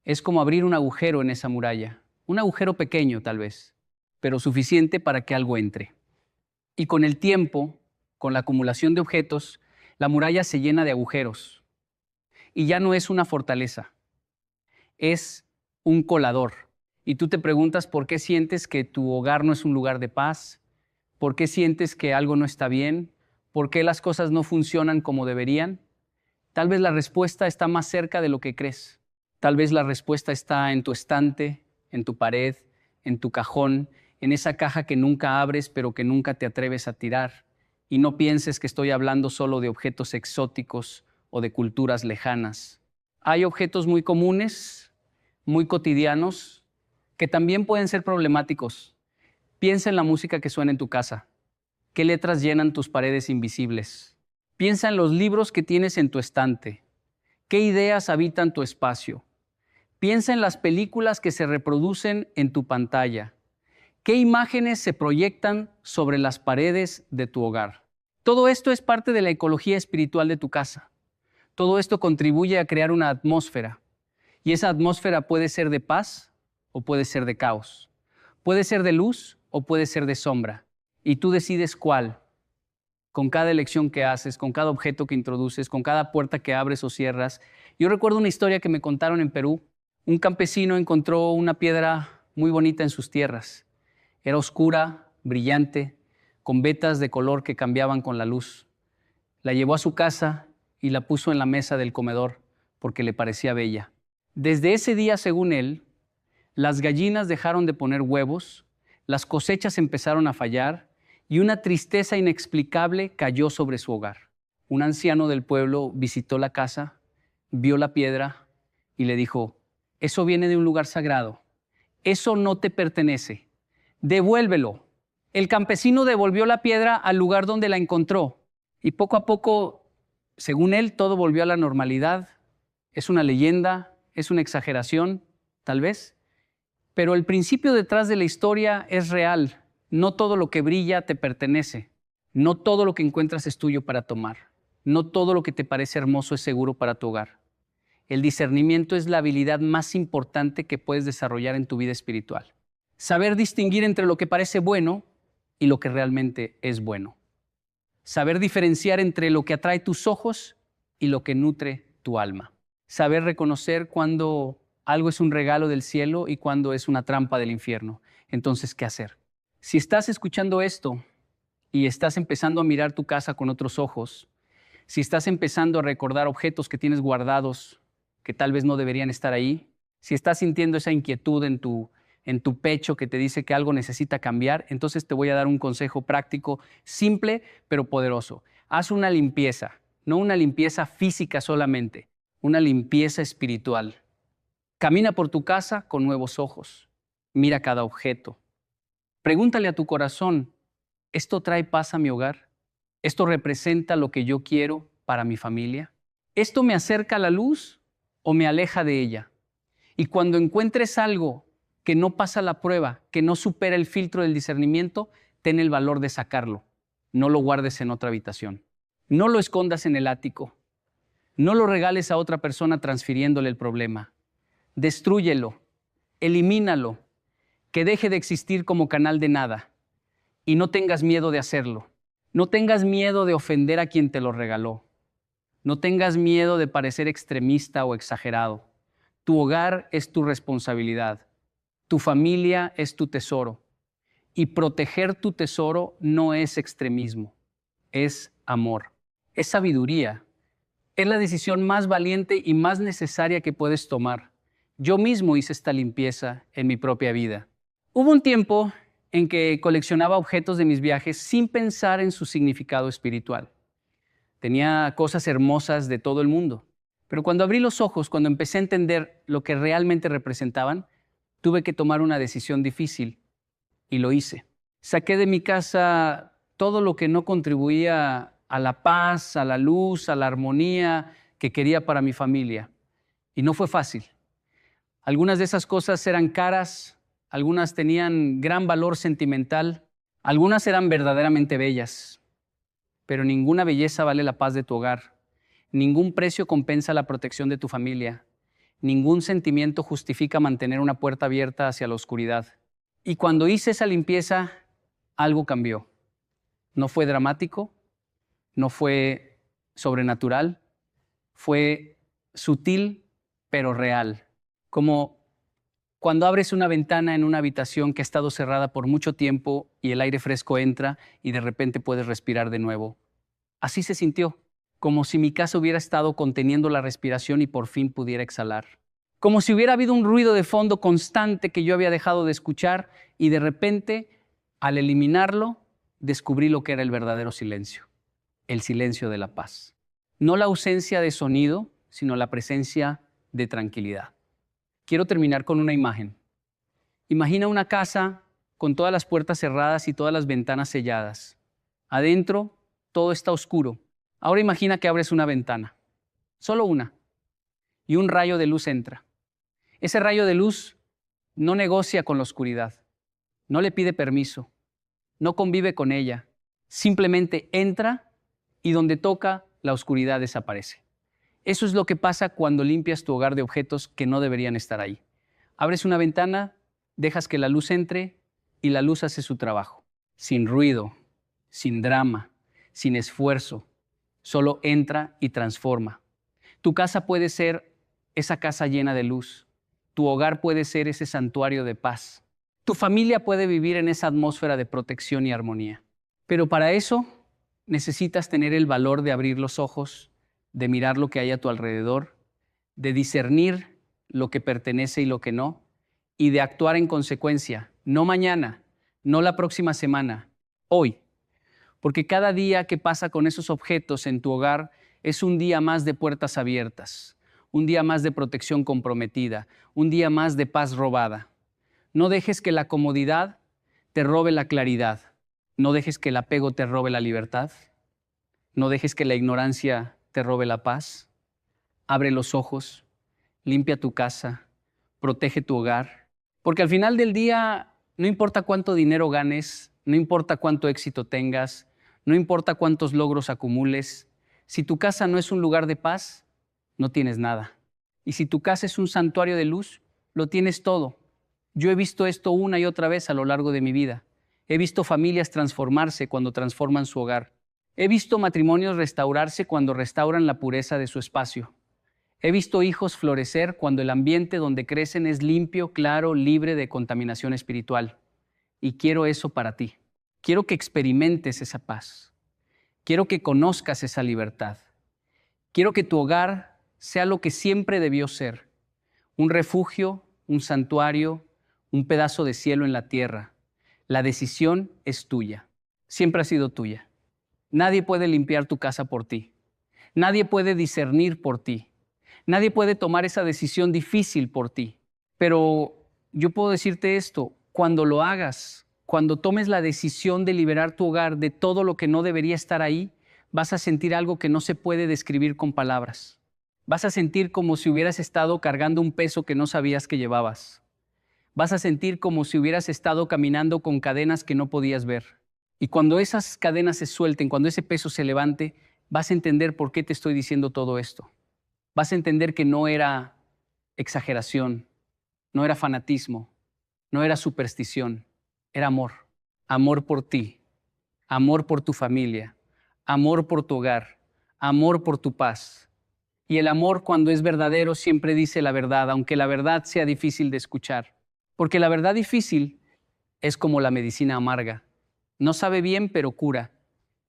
es como abrir un agujero en esa muralla. Un agujero pequeño tal vez, pero suficiente para que algo entre. Y con el tiempo, con la acumulación de objetos, la muralla se llena de agujeros. Y ya no es una fortaleza, es un colador. Y tú te preguntas por qué sientes que tu hogar no es un lugar de paz, por qué sientes que algo no está bien, por qué las cosas no funcionan como deberían. Tal vez la respuesta está más cerca de lo que crees. Tal vez la respuesta está en tu estante, en tu pared, en tu cajón, en esa caja que nunca abres pero que nunca te atreves a tirar. Y no pienses que estoy hablando solo de objetos exóticos o de culturas lejanas. Hay objetos muy comunes, muy cotidianos, que también pueden ser problemáticos. Piensa en la música que suena en tu casa. ¿Qué letras llenan tus paredes invisibles? Piensa en los libros que tienes en tu estante. ¿Qué ideas habitan tu espacio? Piensa en las películas que se reproducen en tu pantalla. ¿Qué imágenes se proyectan sobre las paredes de tu hogar? Todo esto es parte de la ecología espiritual de tu casa. Todo esto contribuye a crear una atmósfera. Y esa atmósfera puede ser de paz o puede ser de caos. Puede ser de luz o puede ser de sombra. Y tú decides cuál. Con cada elección que haces, con cada objeto que introduces, con cada puerta que abres o cierras. Yo recuerdo una historia que me contaron en Perú. Un campesino encontró una piedra muy bonita en sus tierras. Era oscura, brillante, con vetas de color que cambiaban con la luz. La llevó a su casa y la puso en la mesa del comedor porque le parecía bella. Desde ese día, según él, las gallinas dejaron de poner huevos, las cosechas empezaron a fallar y una tristeza inexplicable cayó sobre su hogar. Un anciano del pueblo visitó la casa, vio la piedra y le dijo: eso viene de un lugar sagrado, eso no te pertenece, devuélvelo. El campesino devolvió la piedra al lugar donde la encontró y poco a poco, según él, todo volvió a la normalidad. Es una leyenda, es una exageración, tal vez, pero el principio detrás de la historia es real. No todo lo que brilla te pertenece. No todo lo que encuentras es tuyo para tomar. No todo lo que te parece hermoso es seguro para tu hogar. El discernimiento es la habilidad más importante que puedes desarrollar en tu vida espiritual. Saber distinguir entre lo que parece bueno y lo que realmente es bueno. Saber diferenciar entre lo que atrae tus ojos y lo que nutre tu alma. Saber reconocer cuando algo es un regalo del cielo y cuando es una trampa del infierno. Entonces, ¿qué hacer? Si estás escuchando esto y estás empezando a mirar tu casa con otros ojos, si estás empezando a recordar objetos que tienes guardados que tal vez no deberían estar ahí, si estás sintiendo esa inquietud en tu pecho que te dice que algo necesita cambiar, entonces te voy a dar un consejo práctico, simple pero poderoso. Haz una limpieza, no una limpieza física solamente, una limpieza espiritual. Camina por tu casa con nuevos ojos. Mira cada objeto. Pregúntale a tu corazón: ¿esto trae paz a mi hogar? ¿Esto representa lo que yo quiero para mi familia? ¿Esto me acerca a la luz o me aleja de ella? Y cuando encuentres algo que no pasa la prueba, que no supera el filtro del discernimiento, ten el valor de sacarlo. No lo guardes en otra habitación. No lo escondas en el ático. No lo regales a otra persona transfiriéndole el problema. Destrúyelo, elimínalo, que deje de existir como canal de nada. Y no tengas miedo de hacerlo. No tengas miedo de ofender a quien te lo regaló. No tengas miedo de parecer extremista o exagerado. Tu hogar es tu responsabilidad. Tu familia es tu tesoro. Y proteger tu tesoro no es extremismo, es amor, es sabiduría. Es la decisión más valiente y más necesaria que puedes tomar. Yo mismo hice esta limpieza en mi propia vida. Hubo un tiempo en que coleccionaba objetos de mis viajes sin pensar en su significado espiritual. Tenía cosas hermosas de todo el mundo. Pero cuando abrí los ojos, cuando empecé a entender lo que realmente representaban, tuve que tomar una decisión difícil y lo hice. Saqué de mi casa todo lo que no contribuía a la paz, a la luz, a la armonía que quería para mi familia. Y no fue fácil. Algunas de esas cosas eran caras, algunas tenían gran valor sentimental, algunas eran verdaderamente bellas, pero ninguna belleza vale la paz de tu hogar. Ningún precio compensa la protección de tu familia. Ningún sentimiento justifica mantener una puerta abierta hacia la oscuridad. Y cuando hice esa limpieza, algo cambió. No fue dramático, no fue sobrenatural, fue sutil pero real. Como cuando abres una ventana en una habitación que ha estado cerrada por mucho tiempo y el aire fresco entra y de repente puedes respirar de nuevo. Así se sintió, como si mi casa hubiera estado conteniendo la respiración y por fin pudiera exhalar. Como si hubiera habido un ruido de fondo constante que yo había dejado de escuchar y de repente, al eliminarlo, descubrí lo que era el verdadero silencio, el silencio de la paz. No la ausencia de sonido, sino la presencia de tranquilidad. Quiero terminar con una imagen. Imagina una casa con todas las puertas cerradas y todas las ventanas selladas. Adentro, todo está oscuro. Ahora imagina que abres una ventana, solo una, y un rayo de luz entra. Ese rayo de luz no negocia con la oscuridad, no le pide permiso, no convive con ella, simplemente entra y donde toca, la oscuridad desaparece. Eso es lo que pasa cuando limpias tu hogar de objetos que no deberían estar ahí. Abres una ventana, dejas que la luz entre y la luz hace su trabajo, sin ruido, sin drama, sin esfuerzo, solo entra y transforma. Tu casa puede ser esa casa llena de luz. Tu hogar puede ser ese santuario de paz. Tu familia puede vivir en esa atmósfera de protección y armonía. Pero para eso necesitas tener el valor de abrir los ojos, de mirar lo que hay a tu alrededor, de discernir lo que pertenece y lo que no, y de actuar en consecuencia, no mañana, no la próxima semana, hoy. Porque cada día que pasa con esos objetos en tu hogar es un día más de puertas abiertas, un día más de protección comprometida, un día más de paz robada. No dejes que la comodidad te robe la claridad. No dejes que el apego te robe la libertad. No dejes que la ignorancia te robe la paz. Abre los ojos, limpia tu casa, protege tu hogar. Porque al final del día, no importa cuánto dinero ganes, no importa cuánto éxito tengas, no importa cuántos logros acumules, si tu casa no es un lugar de paz, no tienes nada. Y si tu casa es un santuario de luz, lo tienes todo. Yo he visto esto una y otra vez a lo largo de mi vida. He visto familias transformarse cuando transforman su hogar. He visto matrimonios restaurarse cuando restauran la pureza de su espacio. He visto hijos florecer cuando el ambiente donde crecen es limpio, claro, libre de contaminación espiritual. Y quiero eso para ti. Quiero que experimentes esa paz. Quiero que conozcas esa libertad. Quiero que tu hogar sea lo que siempre debió ser. Un refugio, un santuario, un pedazo de cielo en la tierra. La decisión es tuya. Siempre ha sido tuya. Nadie puede limpiar tu casa por ti. Nadie puede discernir por ti. Nadie puede tomar esa decisión difícil por ti. Pero yo puedo decirte esto, cuando lo hagas, cuando tomes la decisión de liberar tu hogar de todo lo que no debería estar ahí, vas a sentir algo que no se puede describir con palabras. Vas a sentir como si hubieras estado cargando un peso que no sabías que llevabas. Vas a sentir como si hubieras estado caminando con cadenas que no podías ver. Y cuando esas cadenas se suelten, cuando ese peso se levante, vas a entender por qué te estoy diciendo todo esto. Vas a entender que no era exageración, no era fanatismo, no era superstición, era amor. Amor por ti, amor por tu familia, amor por tu hogar, amor por tu paz. Y el amor, cuando es verdadero, siempre dice la verdad, aunque la verdad sea difícil de escuchar. Porque la verdad difícil es como la medicina amarga. No sabe bien, pero cura.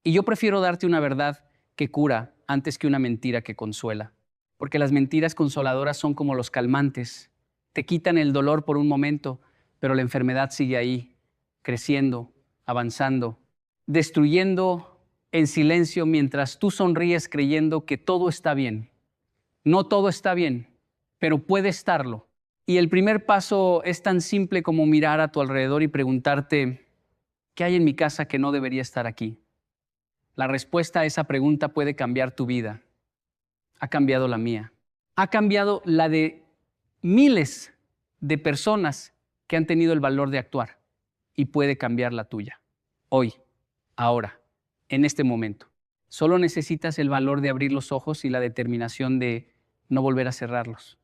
Y yo prefiero darte una verdad que cura antes que una mentira que consuela. Porque las mentiras consoladoras son como los calmantes. Te quitan el dolor por un momento, pero la enfermedad sigue ahí, creciendo, avanzando, destruyendo en silencio mientras tú sonríes creyendo que todo está bien. No todo está bien, pero puede estarlo. Y el primer paso es tan simple como mirar a tu alrededor y preguntarte, ¿qué hay en mi casa que no debería estar aquí? La respuesta a esa pregunta puede cambiar tu vida. Ha cambiado la mía. Ha cambiado la de miles de personas que han tenido el valor de actuar y puede cambiar la tuya. Hoy, ahora, en este momento. Solo necesitas el valor de abrir los ojos y la determinación de no volver a cerrarlos.